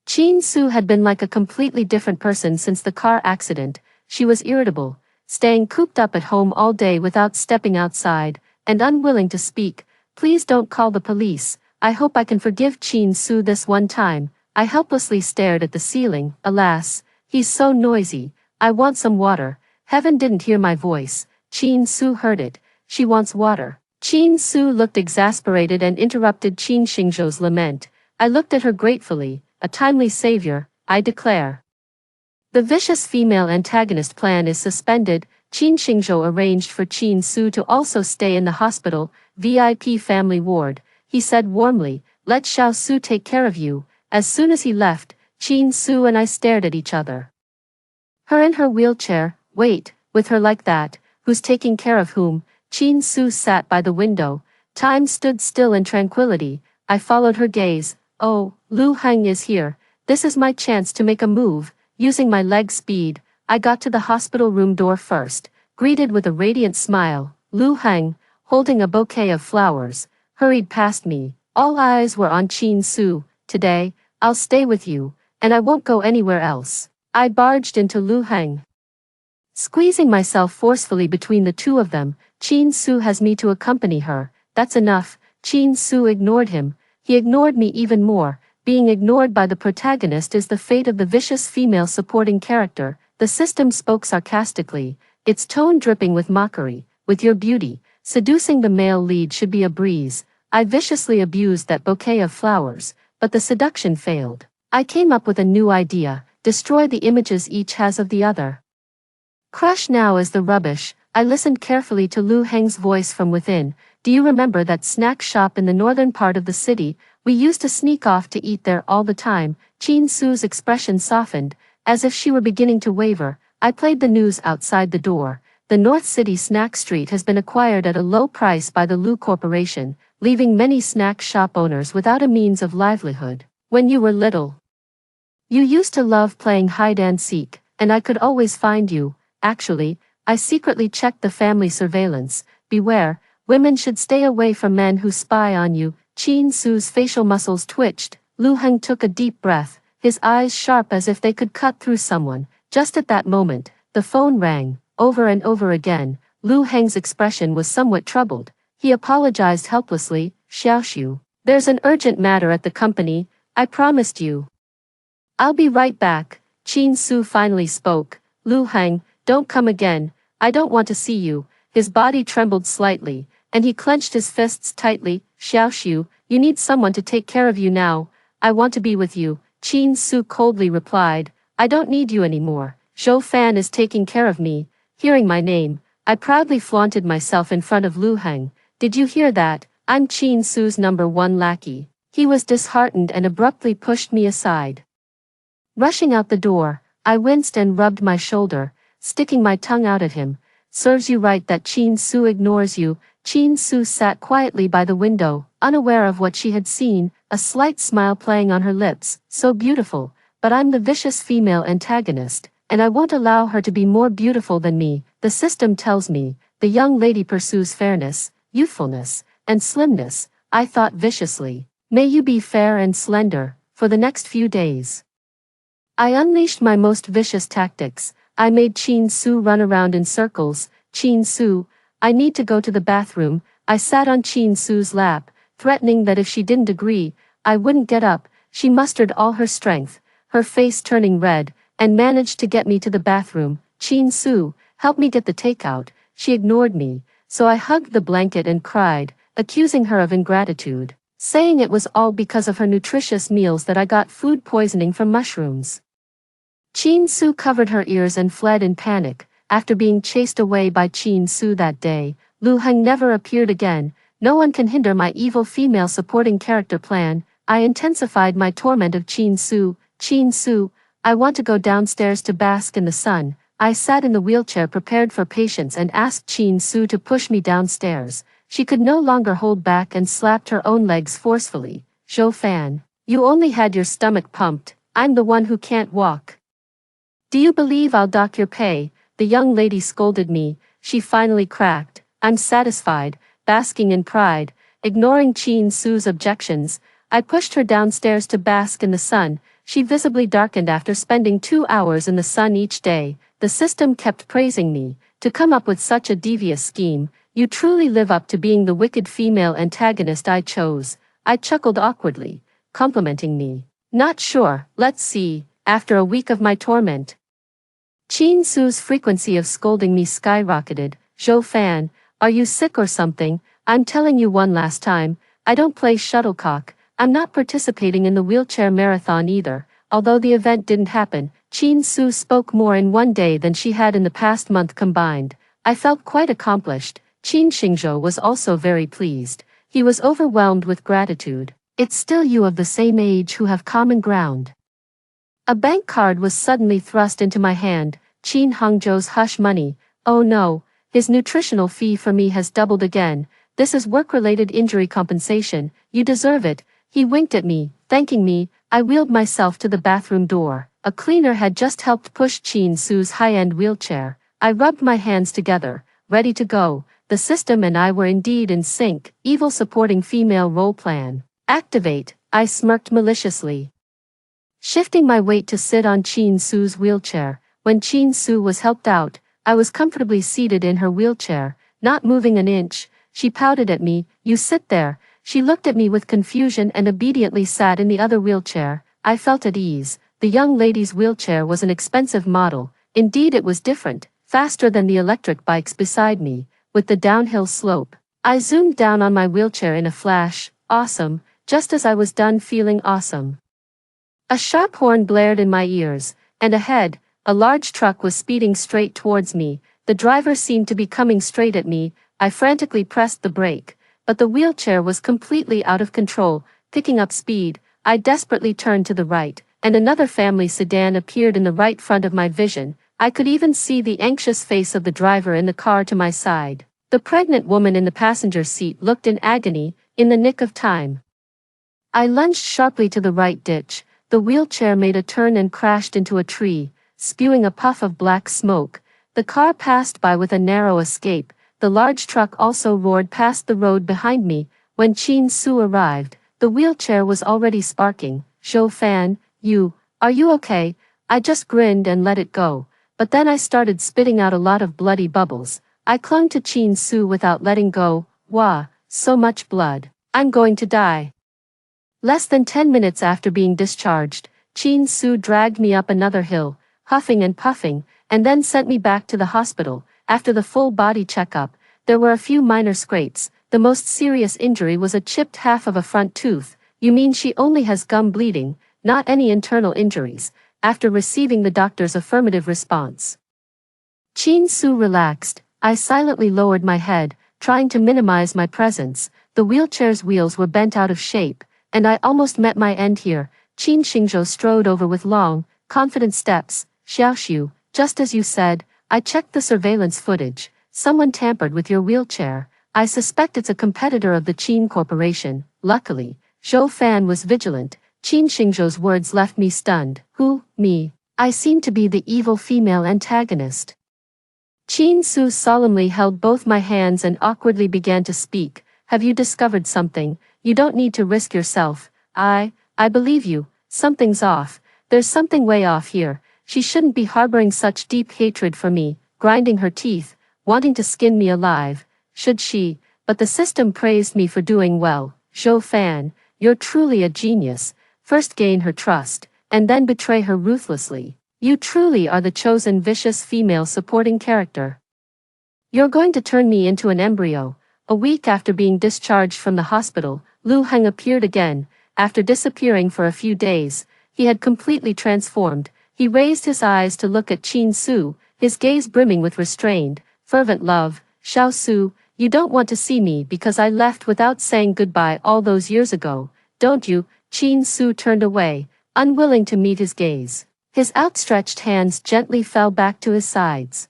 Qin Su had been like a completely different person since the car accident. She was irritable, staying cooped up at home all day without stepping outside, and unwilling to speak. Please don't call the police. I hope I can forgive Qin Su this one time. I helplessly stared at the ceiling. Alas, he's so noisy. I want some water. Heaven didn't hear my voice. Qin Su heard it. She wants water. Qin Su looked exasperated and interrupted Qin Xingzhou's lament. I looked at her gratefully. A timely savior, I declare. The vicious female antagonist plan is suspended. Qin Xingzhou arranged for Qin Su to also stay in the hospital, VIP family ward. He said warmly, let Xiao Su take care of you. As soon as he left, Chin Su and I stared at each other. Her in her wheelchair, wait, with her like that, who's taking care of whom? Chin Su sat by the window. Time stood still in tranquility. I followed her gaze. Oh, Lu Heng is here. This is my chance to make a move. Using my leg speed, I got to the hospital room door first, greeted with a radiant smile. Lu Heng, holding a bouquet of flowers, hurried past me. All eyes were on Chin Su. Today, I'll stay with you, and I won't go anywhere else. I barged into Lu Heng. Squeezing myself forcefully between the two of them, Chin Su has me to accompany her. That's enough. Chin Su ignored him. He ignored me even more. Being ignored by the protagonist is the fate of the vicious female supporting character. The system spoke sarcastically, its tone dripping with mockery. With your beauty, seducing the male lead should be a breeze. I viciously abused that bouquet of flowers, but the seduction failed. I came up with a new idea: destroy the images each has of the other. Crush now is the rubbish. I listened carefully to Lu Heng's voice from within. Do you remember that snack shop in the northern part of the city? We used to sneak off to eat there all the time. Chin Su's expression softened, as if she were beginning to waver. I played the news outside the door. The North City Snack Street has been acquired at a low price by the Lu Corporation, leaving many snack shop owners without a means of livelihood. When you were little, you used to love playing hide and seek, and I could always find you. Actually, I secretly checked the family surveillance. Beware, women should stay away from men who spy on you. Chin Su's facial muscles twitched. Lu Heng took a deep breath, his eyes sharp as if they could cut through someone. Just at that moment, the phone rang. Over and over again, Lu Heng's expression was somewhat troubled. He apologized helplessly. Xiaoxiu, there's an urgent matter at the company. I promised you. I'll be right back. Chin Su finally spoke. Lu Heng, don't come again. I don't want to see you. His body trembled slightly, and he clenched his fists tightly. Xiaoxiu, you need someone to take care of you now. I want to be with you. Chin Su coldly replied. I don't need you anymore. Zhou Fan is taking care of me. Hearing my name, I proudly flaunted myself in front of Lu Heng. Did you hear that? I'm Chin Su's #1 lackey. He was disheartened and abruptly pushed me aside. Rushing out the door, I winced and rubbed my shoulder, sticking my tongue out at him. Serves you right that Chin Su ignores you. Chin Su sat quietly by the window, unaware of what she had seen, a slight smile playing on her lips. So beautiful, but I'm the vicious female antagonist, and I won't allow her to be more beautiful than me. The system tells me, the young lady pursues fairness, youthfulness, and slimness. I thought viciously. May you be fair and slender, for the next few days. I unleashed my most vicious tactics. I made Chin Su run around in circles. Chin Su, I need to go to the bathroom. I sat on Chin Su's lap, threatening that if she didn't agree, I wouldn't get up. She mustered all her strength, her face turning red, and managed to get me to the bathroom. Chin Su, help me get the takeout. She ignored me, so I hugged the blanket and cried, accusing her of ingratitude, saying it was all because of her nutritious meals that I got food poisoning from mushrooms. Chin Su covered her ears and fled in panic. After being chased away by Chin Su that day, Lu Heng never appeared again. No one can hinder my evil female supporting character plan. I intensified my torment of Chin Su. Chin Su, I want to go downstairs to bask in the sun. I sat in the wheelchair prepared for patience and asked Chin Su to push me downstairs. She could no longer hold back and slapped her own legs forcefully. Zhou Fan, you only had your stomach pumped. I'm the one who can't walk. Do you believe I'll dock your pay? The young lady scolded me. She finally cracked. I'm satisfied, basking in pride. Ignoring Chin Su's objections, I pushed her downstairs to bask in the sun. She visibly darkened after spending 2 hours in the sun each day. The system kept praising me. To come up with such a devious scheme, you truly live up to being the wicked female antagonist I chose. I chuckled awkwardly, complimenting me. Not sure, let's see, after a week of my torment. Chin Su's frequency of scolding me skyrocketed. Zhou Fan, are you sick or something? I'm telling you one last time, I don't play shuttlecock. I'm not participating in the wheelchair marathon either. Although the event didn't happen, Chin Su spoke more in one day than she had in the past month combined. I felt quite accomplished. Qin Xingzhou was also very pleased. He was overwhelmed with gratitude. It's still you of the same age who have common ground. A bank card was suddenly thrust into my hand. Qin Hongzhou's hush money. Oh no, his nutritional fee for me has doubled again. This is work-related injury compensation. You deserve it. He winked at me, thanking me. I wheeled myself to the bathroom door. A cleaner had just helped push Qin Su's high-end wheelchair. I rubbed my hands together, ready to go. The system and I were indeed in sync. Evil supporting female role plan. Activate. I smirked maliciously. Shifting my weight to sit on Qin Su's wheelchair. When Qin Su was helped out, I was comfortably seated in her wheelchair, not moving an inch. She pouted at me. You sit there. She looked at me with confusion and obediently sat in the other wheelchair. I felt at ease. The young lady's wheelchair was an expensive model. Indeed, it was different, faster than the electric bikes beside me, with the downhill slope. I zoomed down on my wheelchair in a flash. Awesome, just as I was done feeling awesome. A sharp horn blared in my ears, and ahead, a large truck was speeding straight towards me. The driver seemed to be coming straight at me. I frantically pressed the brake, but the wheelchair was completely out of control, picking up speed. I desperately turned to the right, and another family sedan appeared in the right front of my vision. I could even see the anxious face of the driver in the car to my side. The pregnant woman in the passenger seat looked in agony, in the nick of time. I lunged sharply to the right ditch. The wheelchair made a turn and crashed into a tree, spewing a puff of black smoke. The car passed by with a narrow escape. The large truck also roared past the road behind me. When Qin Su arrived, the wheelchair was already sparking. Zhou Fan, are you okay? I just grinned and let it go. But then I started spitting out a lot of bloody bubbles. I clung to Qin Su without letting go. Wah, so much blood. I'm going to die. Less than 10 minutes after being discharged, Qin Su dragged me up another hill, huffing and puffing, and then sent me back to the hospital. After the full body checkup, there were a few minor scrapes. The most serious injury was a chipped half of a front tooth. You mean she only has gum bleeding, not any internal injuries? After receiving the doctor's affirmative response, Qin Su relaxed. I silently lowered my head, trying to minimize my presence. The wheelchair's wheels were bent out of shape, and I almost met my end here. Qin Xingzhou strode over with long, confident steps. Xiaoxiu, just as you said, I checked the surveillance footage. Someone tampered with your wheelchair. I suspect it's a competitor of the Qin Corporation. Luckily, Zhou Fan was vigilant. Qin Xingzhou's words left me stunned. Who, me? I seem to be the evil female antagonist. Qin Su solemnly held both my hands and awkwardly began to speak. Have you discovered something? You don't need to risk yourself. I believe you. Something's off. There's something way off here. She shouldn't be harboring such deep hatred for me, grinding her teeth, wanting to skin me alive. Should she? But the system praised me for doing well. Zhou Fan, you're truly a genius. First gain her trust, and then betray her ruthlessly. You truly are the chosen vicious female supporting character. You're going to turn me into an embryo. A week after being discharged from the hospital, Lu Heng appeared again. After disappearing for a few days, he had completely transformed. He raised his eyes to look at Qin Su, his gaze brimming with restrained, fervent love. Xiao Su, you don't want to see me because I left without saying goodbye all those years ago, don't you? Qin Su turned away, unwilling to meet his gaze. His outstretched hands gently fell back to his sides,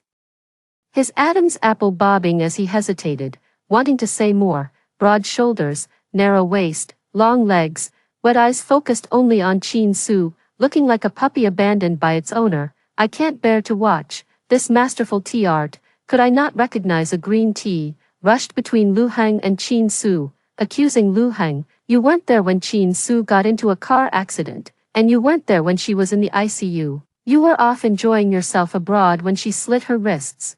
his Adam's apple bobbing as he hesitated, wanting to say more. Broad shoulders, narrow waist, long legs, wet eyes focused only on Qin Su, looking like a puppy abandoned by its owner. I can't bear to watch this masterful tea art. Could I not recognize a green tea? Rushed between Lu Heng and Qin Su, accusing Lu Heng. You weren't there when Qin Su got into a car accident, and you weren't there when she was in the ICU. You were off enjoying yourself abroad when she slit her wrists.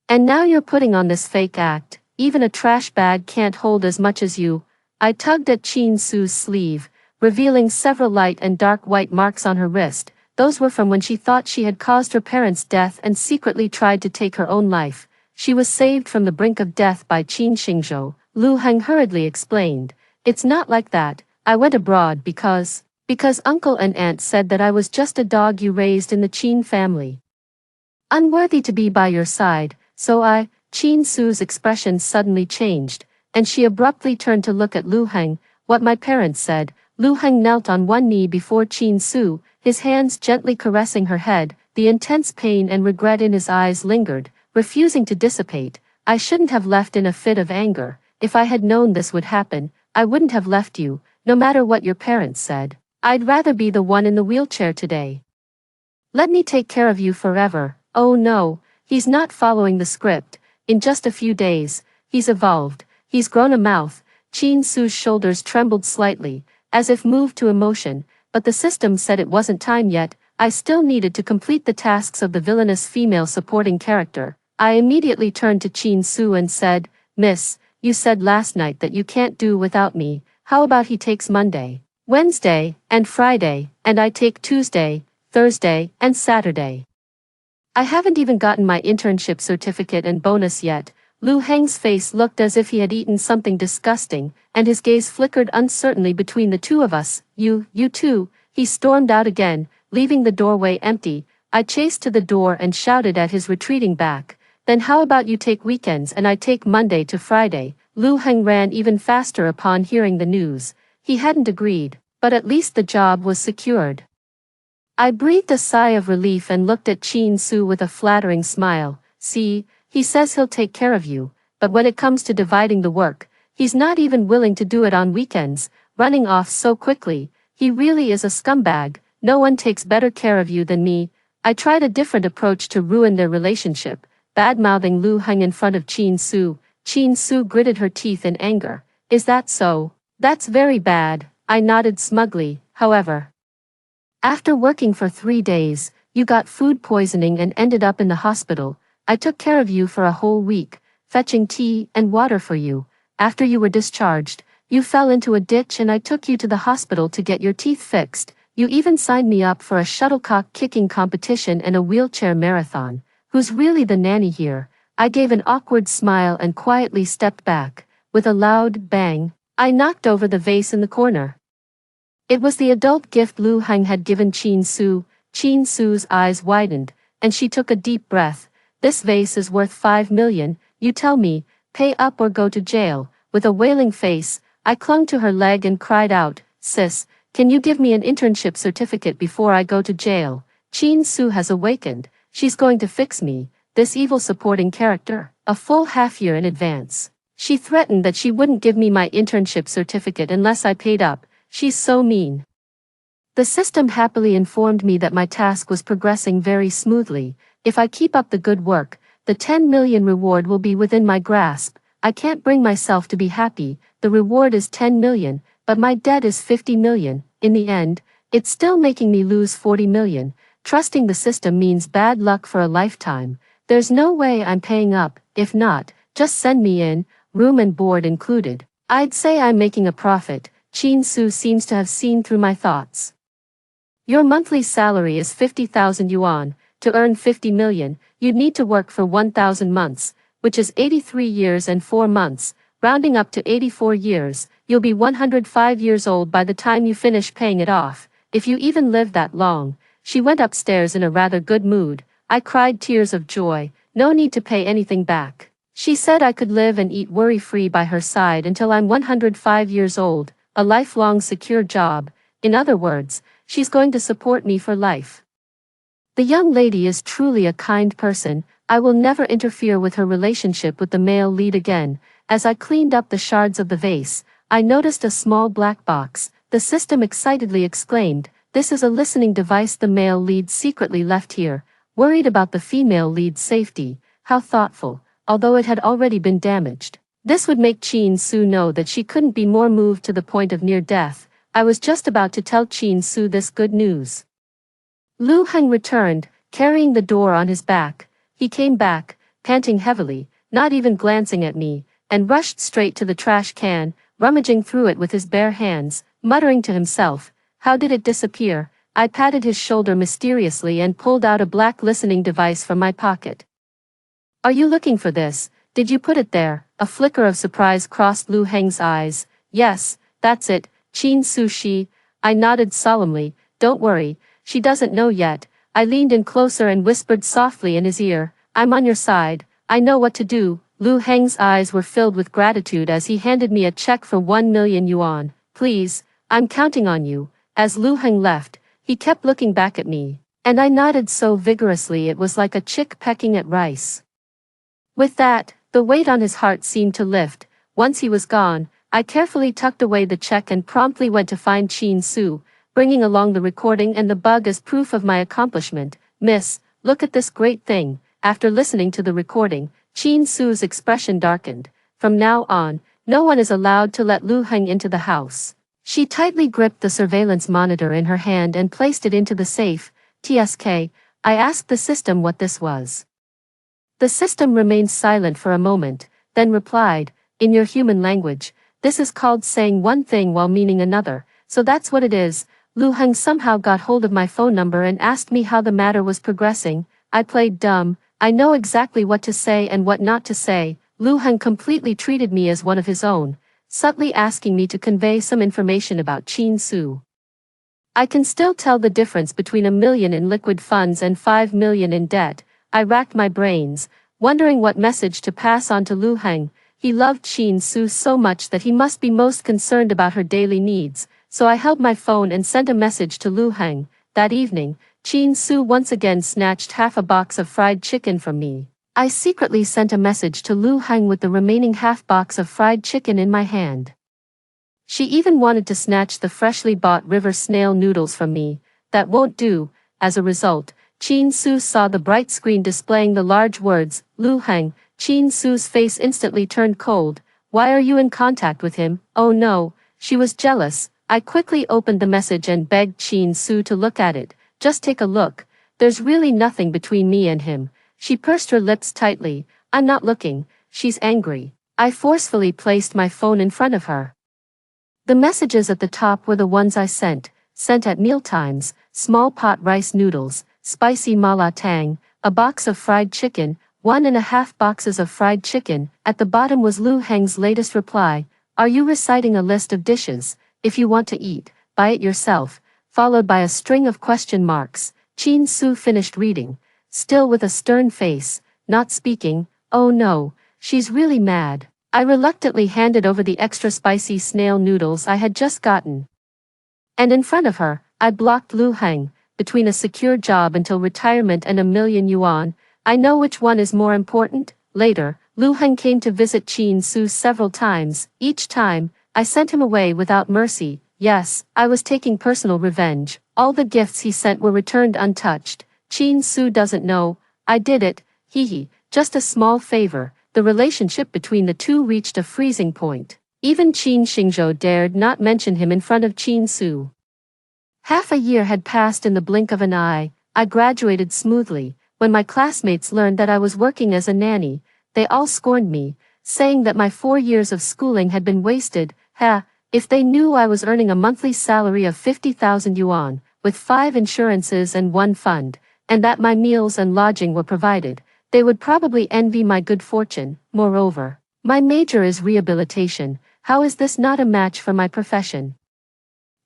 And now you're putting on this fake act. Even a trash bag can't hold as much as you. I tugged at Qin Su's sleeve, revealing several light and dark white marks on her wrist. Those were from when she thought she had caused her parents' death and secretly tried to take her own life. She was saved from the brink of death by Qin Xingzhou. Lu Heng hurriedly explained. It's not like that. I went abroad because uncle and aunt said that I was just a dog you raised in the Qin family, unworthy to be by your side, so Qin Su's expression suddenly changed, and she abruptly turned to look at Lu Heng. what my parents said. Lu Heng knelt on one knee before Qin Su, his hands gently caressing her head. The intense pain and regret in his eyes lingered, refusing to dissipate. I shouldn't have left in a fit of anger. If I had known this would happen, I wouldn't have left you, no matter what your parents said. I'd rather be the one in the wheelchair today. Let me take care of you forever. Oh no, he's not following the script. In just a few days, he's evolved. He's grown a mouth. Qin Su's shoulders trembled slightly, as if moved to emotion, but the system said it wasn't time yet. I still needed to complete the tasks of the villainous female supporting character. I immediately turned to Qin Su and said, Miss, you said last night that you can't do without me. How about he takes Monday, Wednesday, and Friday, and I take Tuesday, Thursday, and Saturday? I haven't even gotten my internship certificate and bonus yet. Lu Heng's face looked as if he had eaten something disgusting, and his gaze flickered uncertainly between the two of us. You too. He stormed out again, leaving the doorway empty. I chased to the door and shouted at his retreating back. Then how about you take weekends and I take Monday to Friday? Lu Heng ran even faster upon hearing the news. He hadn't agreed, but at least the job was secured. I breathed a sigh of relief and looked at Qin Su with a flattering smile. See, he says he'll take care of you, but when it comes to dividing the work, he's not even willing to do it on weekends, running off so quickly. He really is a scumbag. No one takes better care of you than me. I tried a different approach to ruin their relationship, bad-mouthing Lu Heng in front of Qin Su. Qin Su gritted her teeth in anger. Is that so? That's very bad. I nodded smugly, however. After working for 3 days, you got food poisoning and ended up in the hospital. I took care of you for a whole week, fetching tea and water for you. After you were discharged, you fell into a ditch and I took you to the hospital to get your teeth fixed. You even signed me up for a shuttlecock kicking competition and a wheelchair marathon. Who's really the nanny here? I gave an awkward smile and quietly stepped back. With a loud bang, I knocked over the vase in the corner. It was the adult gift Lu Heng had given Qin Su. Qin Su's eyes widened, and she took a deep breath. This vase is worth 5 million, you tell me, pay up or go to jail. With a wailing face, I clung to her leg and cried out, Sis, can you give me an internship certificate before I go to jail? Qin Su has awakened. She's going to fix me, this evil supporting character, a full half-year in advance. She threatened that she wouldn't give me my internship certificate unless I paid up. She's so mean. The system happily informed me that my task was progressing very smoothly. If I keep up the good work, the 10 million reward will be within my grasp. I can't bring myself to be happy. The reward is 10 million, but my debt is 50 million. In the end, it's still making me lose 40 million. Trusting the system means bad luck for a lifetime. There's no way I'm paying up. If not, just send me in, room and board included. I'd say I'm making a profit. Qin Su seems to have seen through my thoughts. Your monthly salary is 50,000 yuan. To earn 50 million, you'd need to work for 1,000 months, which is 83 years and 4 months. Rounding up to 84 years, you'll be 105 years old by the time you finish paying it off, if you even live that long. She went upstairs in a rather good mood. I cried tears of joy. No need to pay anything back. She said I could live and eat worry-free by her side until I'm 105 years old, a lifelong secure job. In other words, she's going to support me for life. The young lady is truly a kind person. I will never interfere with her relationship with the male lead again. As I cleaned up the shards of the vase, I noticed a small black box. The system excitedly exclaimed, This is a listening device the male lead secretly left here, worried about the female lead's safety. How thoughtful, although it had already been damaged. This would make Qin Su know that she couldn't be more moved to the point of near death. I was just about to tell Qin Su this good news. Lu Heng returned, carrying the door on his back. He came back, panting heavily, not even glancing at me, and rushed straight to the trash can, rummaging through it with his bare hands, muttering to himself, How did it disappear? I patted his shoulder mysteriously and pulled out a black listening device from my pocket. Are you looking for this? Did you put it there? A flicker of surprise crossed Lu Heng's eyes. Yes, that's it, Qin Su. I nodded solemnly. Don't worry, she doesn't know yet. I leaned in closer and whispered softly in his ear, I'm on your side. I know what to do. Lu Heng's eyes were filled with gratitude as he handed me a check for 1 million yuan. Please, I'm counting on you." As Lu Heng left, he kept looking back at me, and I nodded so vigorously it was like a chick pecking at rice. With that, the weight on his heart seemed to lift. Once he was gone, I carefully tucked away the check and promptly went to find Chin Su, bringing along the recording and the bug as proof of my accomplishment. "Miss, look at this great thing." After listening to the recording, Chin Su's expression darkened. "From now on, no one is allowed to let Lu Heng into the house." She tightly gripped the surveillance monitor in her hand and placed it into the safe. "TSK, I asked the system what this was." The system remained silent for a moment, then replied, "In your human language, this is called saying one thing while meaning another, so that's what it is." Lu Heng somehow got hold of my phone number and asked me how the matter was progressing. I played dumb. I know exactly what to say and what not to say. Lu Heng completely treated me as one of his own, subtly asking me to convey some information about Chin Su. I can still tell the difference between 1 million in liquid funds and 5 million in debt. I racked my brains, wondering what message to pass on to Lu Heng. He loved Chin Su so much that he must be most concerned about her daily needs, so I held my phone and sent a message to Lu Heng. That evening, Chin Su once again snatched half a box of fried chicken from me. I secretly sent a message to Lu Heng with the remaining half box of fried chicken in my hand. She even wanted to snatch the freshly bought river snail noodles from me. That won't do. As a result, Chin Su saw the bright screen displaying the large words, "Lu Heng." Chin Su's face instantly turned cold. "Why are you in contact with him?" Oh no, she was jealous. I quickly opened the message and begged Chin Su to look at it. "Just take a look. There's really nothing between me and him." She pursed her lips tightly. "I'm not looking. She's angry." I forcefully placed my phone in front of her. The messages at the top were the ones I sent at mealtimes: small pot rice noodles, spicy mala tang, a box of fried chicken, 1.5 boxes of fried chicken. At the bottom was Lu Heng's latest reply: "Are you reciting a list of dishes? If you want to eat, buy it yourself," followed by a string of question marks. Chin Su finished reading, still with a stern face, not speaking. Oh no, she's really mad. I reluctantly handed over the extra spicy snail noodles I had just gotten. And in front of her, I blocked Lu Heng. Between a secure job until retirement and 1 million yuan, I know which one is more important. Later, Lu Heng came to visit Chin Su several times. Each time, I sent him away without mercy. Yes, I was taking personal revenge. All the gifts he sent were returned untouched. Chin Su doesn't know. I did it. Hee. Just a small favor. The relationship between the two reached a freezing point. Even Qin Xingzhou dared not mention him in front of Chin Su. Half a year had passed in the blink of an eye. I graduated smoothly. When my classmates learned that I was working as a nanny, they all scorned me, saying that my 4 years of schooling had been wasted. If they knew I was earning a monthly salary of 50,000 yuan, with 5 insurances and 1 fund, and that my meals and lodging were provided, they would probably envy my good fortune. Moreover, my major is rehabilitation. How is this not a match for my profession?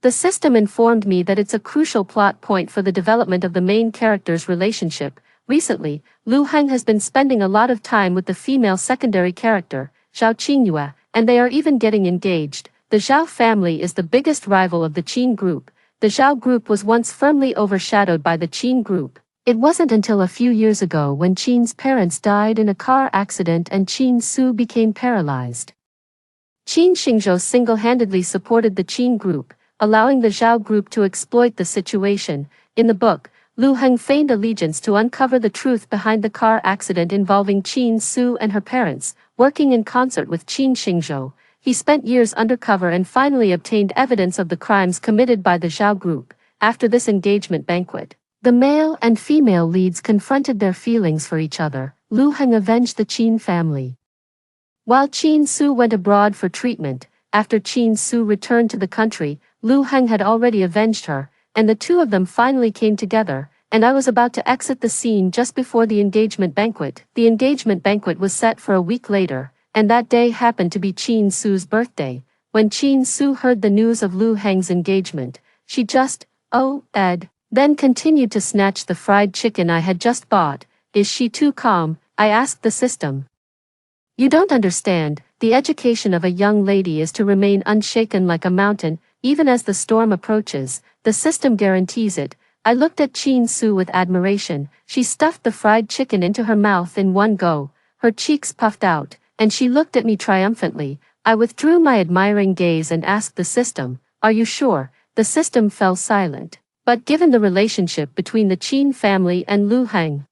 The system informed me that it's a crucial plot point for the development of the main character's relationship. Recently, Lu Heng has been spending a lot of time with the female secondary character, Zhao Qingyue, and they are even getting engaged. The Zhao family is the biggest rival of the Qin group. The Zhao group was once firmly overshadowed by the Qin group. It wasn't until a few years ago when Qin's parents died in a car accident and Chin Su became paralyzed. Qin Xingzhou single-handedly supported the Qin group, allowing the Zhao group to exploit the situation. In the book, Lu Heng feigned allegiance to uncover the truth behind the car accident involving Chin Su and her parents. Working in concert with Qin Xingzhou, he spent years undercover and finally obtained evidence of the crimes committed by the Zhao group. After this engagement banquet, the male and female leads confronted their feelings for each other. Lu Heng avenged the Qin family. While Chin Su went abroad for treatment, after Chin Su returned to the country, Lu Heng had already avenged her, and the two of them finally came together, and I was about to exit the scene just before the engagement banquet. The engagement banquet was set for a week later, and that day happened to be Chin Su's birthday. When Chin Su heard the news of Lu Heng's engagement, she just, then continued to snatch the fried chicken I had just bought. Is she too calm? I asked the system. You don't understand, the education of a young lady is to remain unshaken like a mountain, even as the storm approaches. The system guarantees it. I looked at Chin Su with admiration. She stuffed the fried chicken into her mouth in one go. Her cheeks puffed out, and she looked at me triumphantly. I withdrew my admiring gaze and asked the system, "Are you sure?" The system fell silent. But given the relationship between the Qin family and Lu Heng,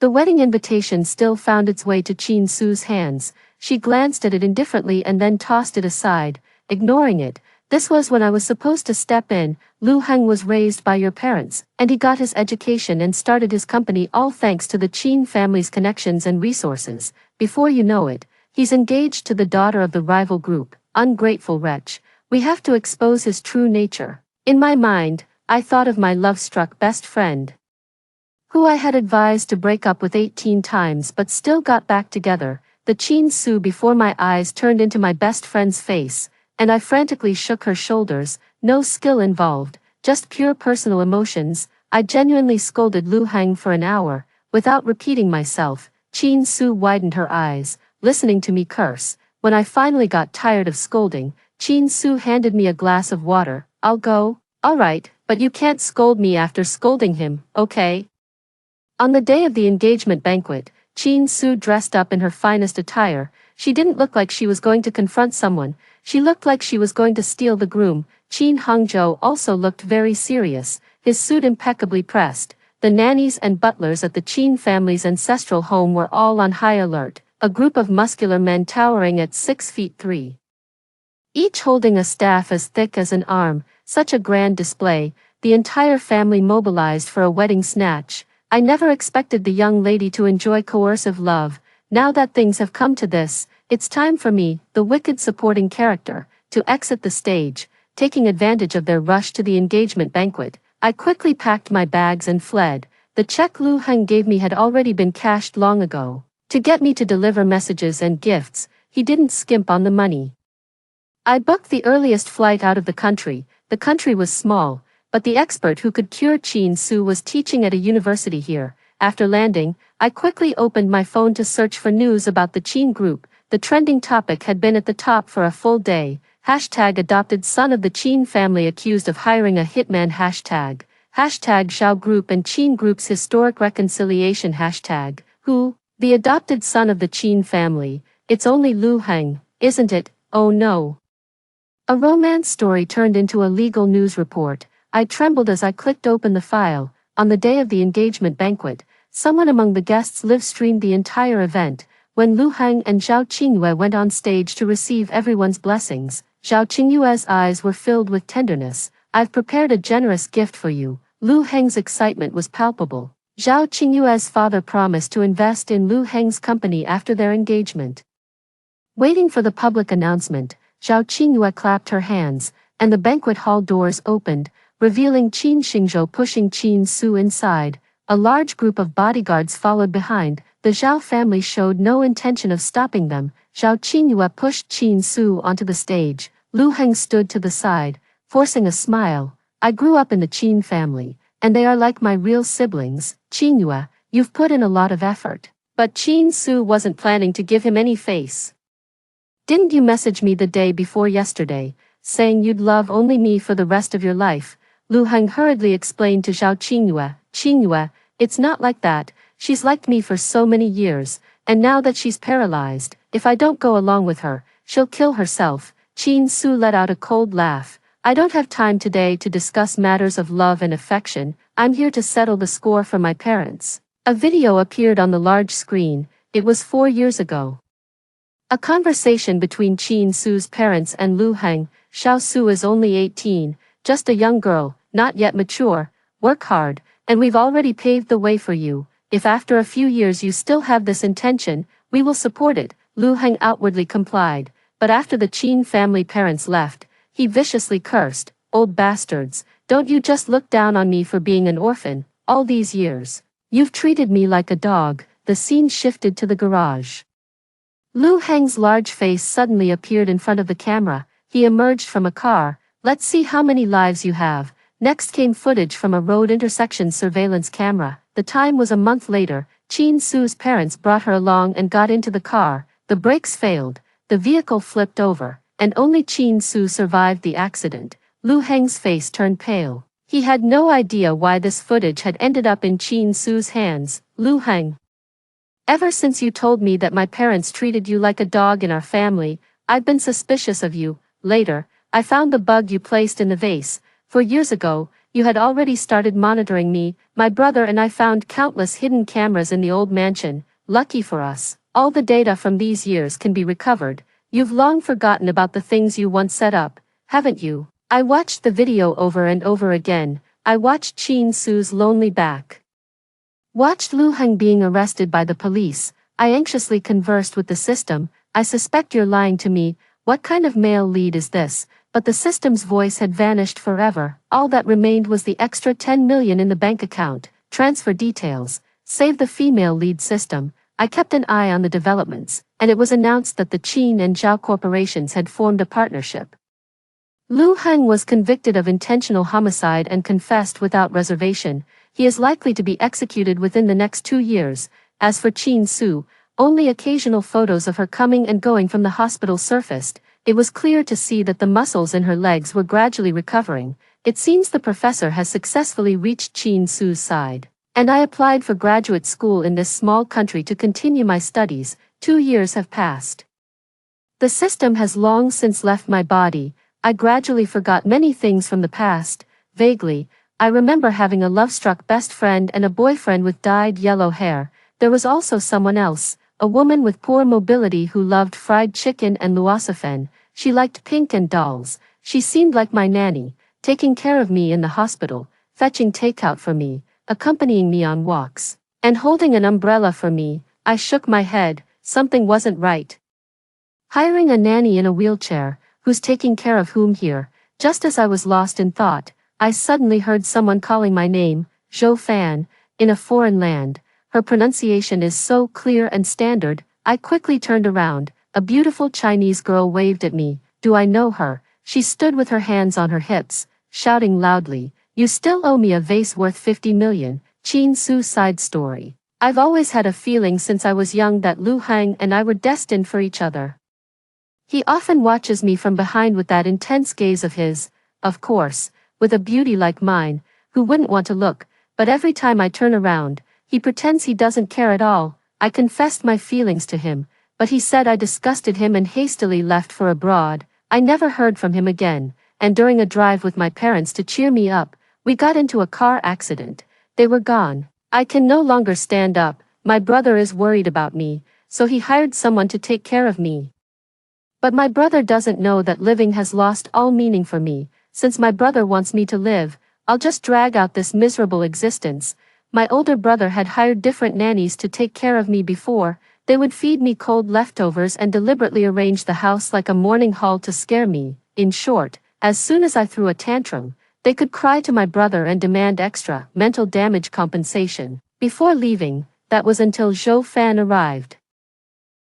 the wedding invitation still found its way to Chin Su's hands. She glanced at it indifferently and then tossed it aside, ignoring it. "This was when I was supposed to step in. Lu Heng was raised by your parents, and he got his education and started his company all thanks to the Qin family's connections and resources. Before you know it, he's engaged to the daughter of the rival group. Ungrateful wretch. We have to expose his true nature." In my mind, I thought of my love-struck best friend, who I had advised to break up with 18 times but still got back together. The Chin Su before my eyes turned into my best friend's face, and I frantically shook her shoulders. No skill involved, just pure personal emotions. I genuinely scolded Lu Heng for an hour, without repeating myself. Chin Su widened her eyes, listening to me curse. When I finally got tired of scolding, Chin Su handed me a glass of water. "I'll go." "All right, but you can't scold me after scolding him, okay?" On the day of the engagement banquet, Chin Su dressed up in her finest attire. She didn't look like she was going to confront someone. She looked like she was going to steal the groom. Qin Hongzhou also looked very serious, his suit impeccably pressed. The nannies and butlers at the Qin family's ancestral home were all on high alert, a group of muscular men towering at 6'3", each holding a staff as thick as an arm. Such a grand display, the entire family mobilized for a wedding snatch. I never expected the young lady to enjoy coercive love. Now that things have come to this, it's time for me, the wicked supporting character, to exit the stage. Taking advantage of their rush to the engagement banquet, I quickly packed my bags and fled. The check Lu Heng gave me had already been cashed long ago. To get me to deliver messages and gifts, he didn't skimp on the money. I booked the earliest flight out of the country. The country was small, but the expert who could cure Chin Su was teaching at a university here. After landing, I quickly opened my phone to search for news about the Qin group. The trending topic had been at the top for a full day. Hashtag adopted son of the Qin family accused of hiring a hitman. Hashtag Xiao group and Qin group's historic reconciliation. Hashtag who? The adopted son of the Qin family. It's only Lu Heng, isn't it? Oh no. A romance story turned into a legal news report. I trembled as I clicked open the file. On the day of the engagement banquet, someone among the guests live-streamed the entire event. When Lu Heng and Zhao Qingyue went on stage to receive everyone's blessings, Zhao Qingyue's eyes were filled with tenderness. "I've prepared a generous gift for you." Lu Heng's excitement was palpable. Zhao Qingyue's father promised to invest in Lu Heng's company after their engagement. Waiting for the public announcement, Zhao Qingyue clapped her hands, and the banquet hall doors opened, revealing Qin Xingzhou pushing Chin Su inside. A large group of bodyguards followed behind. The Zhao family showed no intention of stopping them. Zhao Qingyue pushed Chin Su onto the stage. Lu Heng stood to the side, forcing a smile. "I grew up in the Qin family, and they are like my real siblings. Qingyue, you've put in a lot of effort." But Chin Su wasn't planning to give him any face. "Didn't you message me the day before yesterday, saying you'd love only me for the rest of your life?" Lu Heng hurriedly explained to Zhao Qingyue. "Qingyue, it's not like that. She's liked me for so many years, and now that she's paralyzed, if I don't go along with her, she'll kill herself." Chin Su let out a cold laugh. "I don't have time today to discuss matters of love and affection. I'm here to settle the score for my parents." A video appeared on the large screen. It was 4 years ago. A conversation between Chin Su's parents and Lu Heng. "Xiao Su is only 18, just a young girl, not yet mature. Work hard, and we've already paved the way for you. If after a few years you still have this intention, we will support it." Lu Heng outwardly complied, but after the Qin family parents left, he viciously cursed, "Old bastards, don't you just look down on me for being an orphan, all these years? You've treated me like a dog." The scene shifted to the garage. Lu Heng's large face suddenly appeared in front of the camera. He emerged from a car. "Let's see how many lives you have." Next came footage from a road intersection surveillance camera. The time was a month later. Chin Su's parents brought her along and got into the car. The brakes failed, the vehicle flipped over, and only Chin Su survived the accident. Lu Heng's face turned pale. He had no idea why this footage had ended up in Chin Su's hands. Lu Heng. Ever since you told me that my parents treated you like a dog in our family, I've been suspicious of you. Later, I found the bug you placed in the vase. 4 years ago, you had already started monitoring me. My brother and I found countless hidden cameras in the old mansion. Lucky for us, all the data from these years can be recovered. You've long forgotten about the things you once set up, haven't you? I watched the video over and over again. I watched Chin Su's lonely back. Watched Lu Heng being arrested by the police. I anxiously conversed with the system. I suspect you're lying to me. What kind of male lead is this? But the system's voice had vanished forever. All that remained was the extra 10 million in the bank account. Transfer details. Save the female lead system. I kept an eye on the developments, and it was announced that the Chin and Zhao corporations had formed a partnership. Lu Heng was convicted of intentional homicide and confessed without reservation. He is likely to be executed within the next 2 years. As for Chin Su, only occasional photos of her coming and going from the hospital surfaced. It was clear to see that the muscles in her legs were gradually recovering. It seems the professor has successfully reached Chin Su's side. And I applied for graduate school in this small country to continue my studies. 2 years have passed. The system has long since left my body. I gradually forgot many things from the past. Vaguely, I remember having a love-struck best friend and a boyfriend with dyed yellow hair. There was also someone else, a woman with poor mobility who loved fried chicken and luosafen. She liked pink and dolls. She seemed like my nanny, taking care of me in the hospital, fetching takeout for me, accompanying me on walks, and holding an umbrella for me. I shook my head. Something wasn't right. Hiring a nanny in a wheelchair, who's taking care of whom here? Just as I was lost in thought, I suddenly heard someone calling my name, Zhou Fan, in a foreign land. Her pronunciation is so clear and standard. I quickly turned around. A beautiful Chinese girl waved at me. Do I know her? She stood with her hands on her hips, shouting loudly, "You still owe me a vase worth 50 million. Chin Su side story. I've always had a feeling since I was young that Lu Heng and I were destined for each other. He often watches me from behind with that intense gaze of his. Of course, with a beauty like mine, who wouldn't want to look, but every time I turn around, he pretends he doesn't care at all." I confessed my feelings to him, but he said I disgusted him and hastily left for abroad. I never heard from him again, and during a drive with my parents to cheer me up, we got into a car accident. They were gone. I can no longer stand up. My brother is worried about me, so he hired someone to take care of me. But my brother doesn't know that living has lost all meaning for me. Since my brother wants me to live, I'll just drag out this miserable existence. My older brother had hired different nannies to take care of me before. They would feed me cold leftovers and deliberately arrange the house like a morning hall to scare me. In short, as soon as I threw a tantrum, they could cry to my brother and demand extra mental damage compensation. Before leaving, that was until Zhou Fan arrived.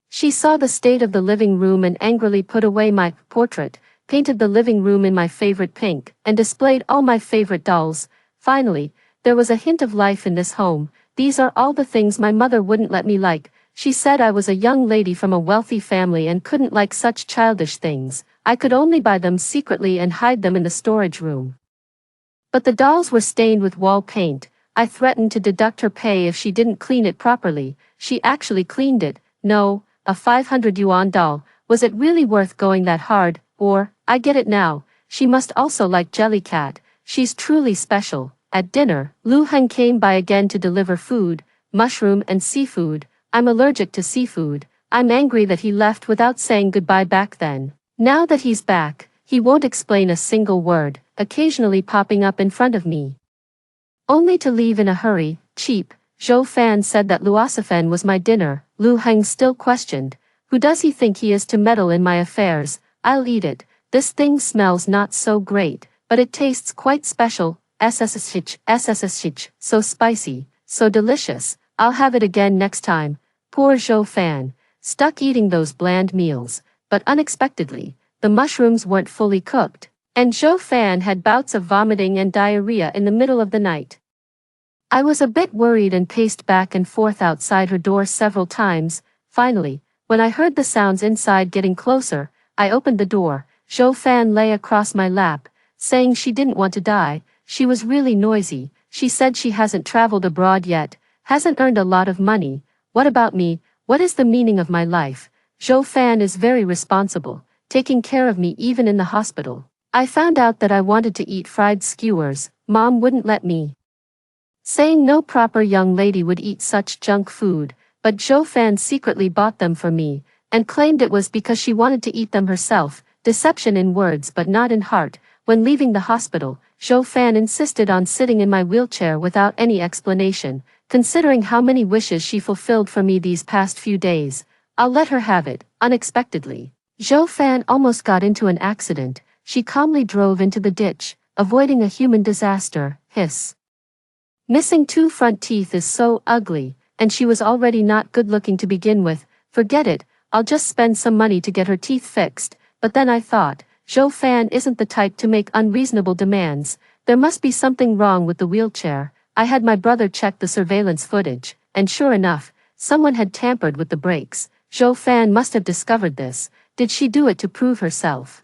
She saw the state of the living room and angrily put away my portrait, painted the living room in my favorite pink, and displayed all my favorite dolls. Finally, there was a hint of life in this home. These are all the things my mother wouldn't let me like. She said I was a young lady from a wealthy family and couldn't like such childish things. I could only buy them secretly and hide them in the storage room. But the dolls were stained with wall paint. I threatened to deduct her pay if she didn't clean it properly. She actually cleaned it. No, a 500 yuan doll. Was it really worth going that hard? Or, I get it now, she must also like Jellycat. She's truly special. At dinner, Lu Heng came by again to deliver food, mushroom and seafood. I'm allergic to seafood. I'm angry that he left without saying goodbye back then. Now that he's back, he won't explain a single word, occasionally popping up in front of me. Only to leave in a hurry. Cheap. Zhou Fan said that luosafen was my dinner. Lu Heng still questioned. Who does he think he is to meddle in my affairs? I'll eat it. This thing smells not so great, but it tastes quite special. SSSH, so spicy, so delicious. I'll have it again next time. Poor Zhou Fan, stuck eating those bland meals, but unexpectedly, the mushrooms weren't fully cooked, and Zhou Fan had bouts of vomiting and diarrhea in the middle of the night. I was a bit worried and paced back and forth outside her door several times. Finally, When I heard the sounds inside getting closer, I opened the door. Zhou Fan lay across my lap, saying she didn't want to die. She was really noisy. She said she hasn't traveled abroad yet, hasn't earned a lot of money. What about me? What is the meaning of my life? Zhou Fan is very responsible, taking care of me even in the hospital. I found out that I wanted to eat fried skewers. Mom wouldn't let me, saying no proper young lady would eat such junk food, but Zhou Fan secretly bought them for me, and claimed it was because she wanted to eat them herself. Deception in words but not in heart. When leaving the hospital, Zhou Fan insisted on sitting in my wheelchair without any explanation. Considering how many wishes she fulfilled for me these past few days, I'll let her have it. Unexpectedly, Zhou Fan almost got into an accident. She calmly drove into the ditch, avoiding a human disaster. Hiss. Missing 2 front teeth is so ugly, and she was already not good looking to begin with. Forget it, I'll just spend some money to get her teeth fixed. But then I thought, Zhou Fan isn't the type to make unreasonable demands. There must be something wrong with the wheelchair. I had my brother check the surveillance footage, and sure enough, someone had tampered with the brakes. Zhou Fan must have discovered this. Did she do it to prove herself,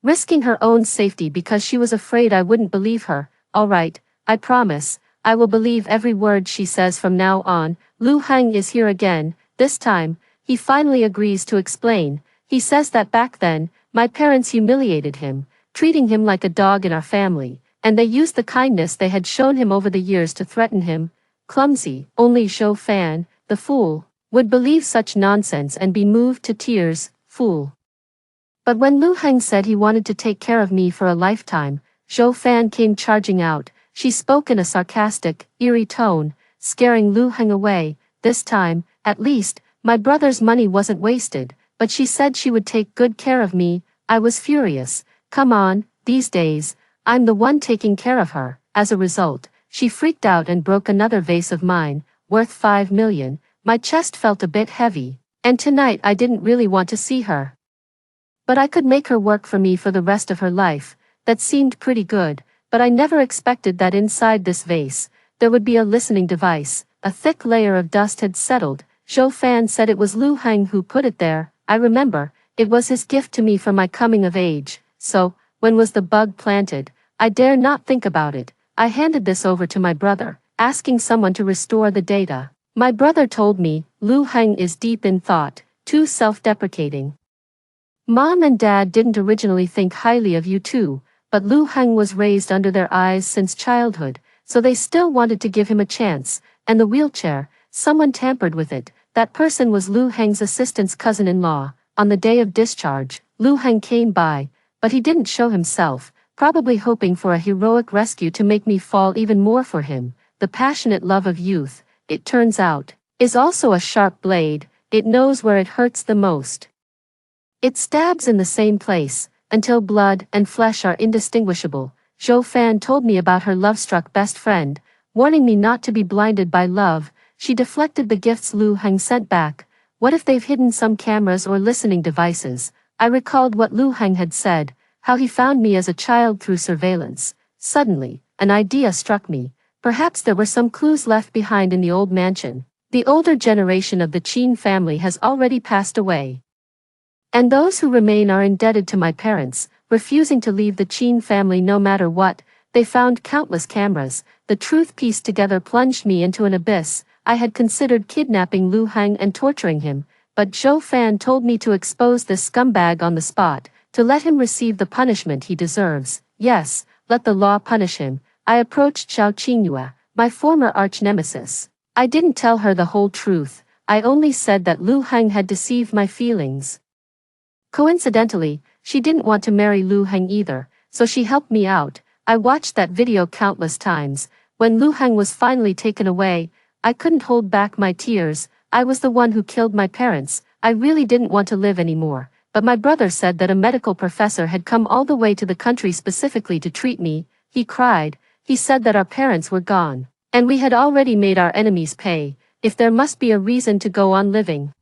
risking her own safety because she was afraid I wouldn't believe her? All right, I promise, I will believe every word she says from now on. Lu Heng is here again. This time, he finally agrees to explain. He says that back then, my parents humiliated him, treating him like a dog in our family, and they used the kindness they had shown him over the years to threaten him. Clumsy. Only Zhou Fan, the fool, would believe such nonsense and be moved to tears. Fool. But when Lu Heng said he wanted to take care of me for a lifetime, Zhou Fan came charging out. She spoke in a sarcastic, eerie tone, scaring Lu Heng away. This time, at least, my brother's money wasn't wasted. But she said she would take good care of me. I was furious. Come on, these days, I'm the one taking care of her. As a result, she freaked out and broke another vase of mine, worth 5 million. My chest felt a bit heavy, and tonight I didn't really want to see her. But I could make her work for me for the rest of her life. That seemed pretty good, but I never expected that inside this vase, there would be a listening device. A thick layer of dust had settled. Zhou Fan said it was Lu Heng who put it there. I remember, it was his gift to me for my coming of age. So, when was the bug planted? I dare not think about it. I handed this over to my brother, asking someone to restore the data. My brother told me, Lu Heng is deep in thought, too self-deprecating. Mom and Dad didn't originally think highly of you too, but Lu Heng was raised under their eyes since childhood, so they still wanted to give him a chance. And the wheelchair, someone tampered with it. That person was Lu Heng's assistant's cousin-in-law. On the day of discharge, Lu Heng came by, but he didn't show himself, probably hoping for a heroic rescue to make me fall even more for him. The passionate love of youth, it turns out, is also a sharp blade. It knows where it hurts the most. It stabs in the same place, until blood and flesh are indistinguishable. Zhou Fan told me about her love-struck best friend, warning me not to be blinded by love. She deflected the gifts Lu Heng sent back. What if they've hidden some cameras or listening devices? I recalled what Lu Heng had said, how he found me as a child through surveillance. Suddenly, an idea struck me. Perhaps there were some clues left behind in the old mansion. The older generation of the Qin family has already passed away, and those who remain are indebted to my parents, refusing to leave the Qin family no matter what. They found countless cameras. The truth pieced together plunged me into an abyss. I had considered kidnapping Lu Heng and torturing him, but Zhou Fan told me to expose this scumbag on the spot, to let him receive the punishment he deserves. Yes, let the law punish him. I approached Xiao Qingyue, my former arch-nemesis. I didn't tell her the whole truth. I only said that Lu Heng had deceived my feelings. Coincidentally, she didn't want to marry Lu Heng either, so she helped me out. I watched that video countless times. When Lu Heng was finally taken away, I couldn't hold back my tears. I was the one who killed my parents. I really didn't want to live anymore, but my brother said that a medical professor had come all the way to the country specifically to treat me. He cried. He said that our parents were gone, and we had already made our enemies pay. If there must be a reason to go on living,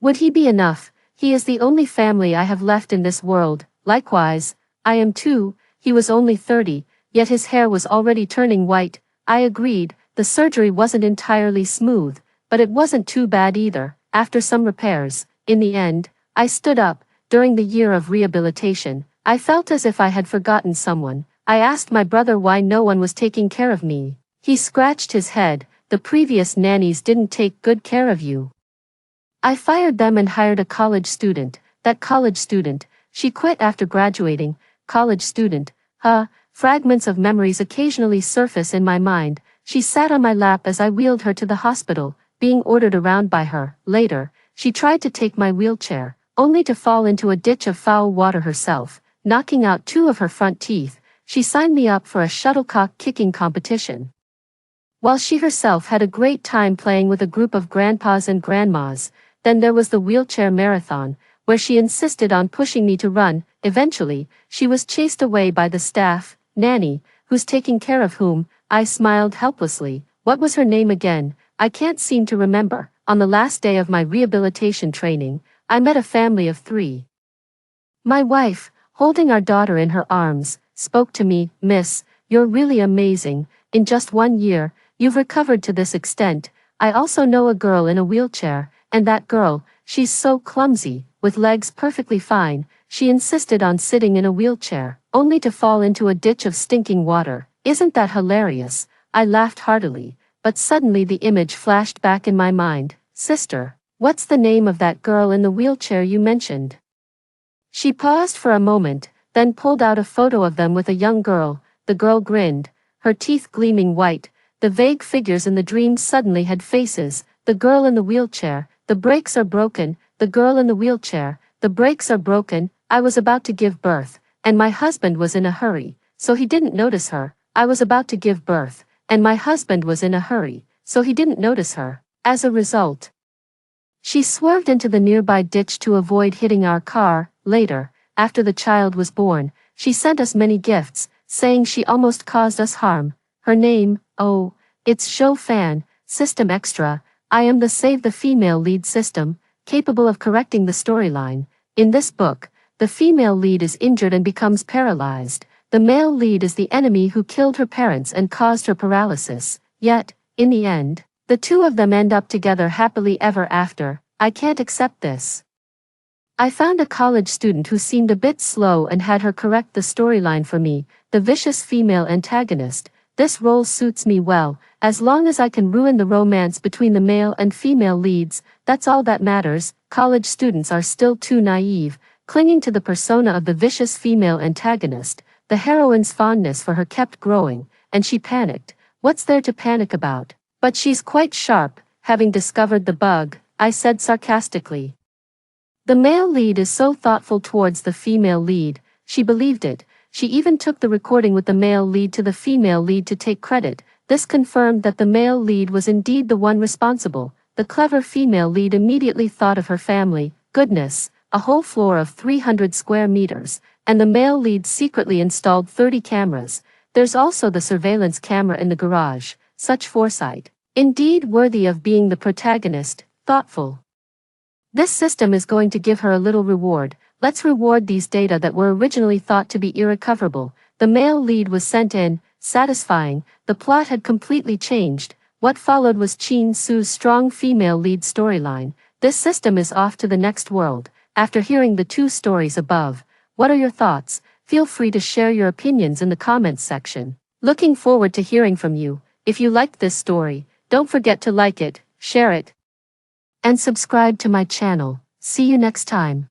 would he be enough? He is the only family I have left in this world. Likewise, I am too. He was only 30, yet his hair was already turning white. I agreed. The surgery wasn't entirely smooth, but it wasn't too bad either. after some repairs. In the end, I stood up. During the year of rehabilitation, I felt as if I had forgotten someone. I asked my brother why no one was taking care of me. He scratched his head. The previous nannies didn't take good care of you. I fired them and hired a college student. That college student, she quit after graduating. College student, fragments of memories occasionally surface in my mind. She sat on my lap as I wheeled her to the hospital, being ordered around by her. Later, she tried to take my wheelchair, only to fall into a ditch of foul water herself, knocking out 2 of her front teeth. She signed me up for a shuttlecock kicking competition. While she herself had a great time playing with a group of grandpas and grandmas, then there was the wheelchair marathon, where she insisted on pushing me to run. Eventually, she was chased away by the staff nanny, who's taking care of whom. I smiled helplessly. What was her name again? I can't seem to remember. On the last day of my rehabilitation training, I met a family of 3. My wife, holding our daughter in her arms, spoke to me. "Miss, you're really amazing. In just 1 year, you've recovered to this extent." I also know a girl in a wheelchair, and that girl, she's so clumsy, with legs perfectly fine. She insisted on sitting in a wheelchair, only to fall into a ditch of stinking water. Isn't that hilarious? I laughed heartily, but suddenly the image flashed back in my mind. "Sister, what's the name of that girl in the wheelchair you mentioned?" She paused for a moment, then pulled out a photo of them with a young girl. The girl grinned, her teeth gleaming white. The vague figures in the dream suddenly had faces. The girl in the wheelchair, the brakes are broken. The girl in the wheelchair, the brakes are broken. I was about to give birth, and my husband was in a hurry, so he didn't notice her. I was about to give birth, and my husband was in a hurry, so he didn't notice her. As a result, she swerved into the nearby ditch to avoid hitting our car. Later, after the child was born, she sent us many gifts, saying she almost caused us harm. Her name, oh, it's Show Fan, System Extra. I am the Save the Female Lead system, capable of correcting the storyline. In this book, the female lead is injured and becomes paralyzed. The male lead is the enemy who killed her parents and caused her paralysis. Yet, in the end, the 2 of them end up together happily ever after. I can't accept this. I found a college student who seemed a bit slow and had her correct the storyline for me, the vicious female antagonist. This role suits me well. As long as I can ruin the romance between the male and female leads, that's all that matters. College students are still too naive, clinging to the persona of the vicious female antagonist. The heroine's fondness for her kept growing, and she panicked. What's there to panic about? But she's quite sharp, having discovered the bug, I said sarcastically. The male lead is so thoughtful towards the female lead. She believed it. She even took the recording with the male lead to the female lead to take credit. This confirmed that the male lead was indeed the one responsible. The clever female lead immediately thought of her family. Goodness, a whole floor of 300 square meters, and the male lead secretly installed 30 cameras. There's also the surveillance camera in the garage. Such foresight. Indeed worthy of being the protagonist, thoughtful. This system is going to give her a little reward. Let's reward these data that were originally thought to be irrecoverable. The male lead was sent in, satisfying. The plot had completely changed. What followed was Chin Su's strong female lead storyline. This system is off to the next world. After hearing the 2 stories above, what are your thoughts? Feel free to share your opinions in the comments section. Looking forward to hearing from you. If you liked this story, don't forget to like it, share it, and subscribe to my channel. See you next time.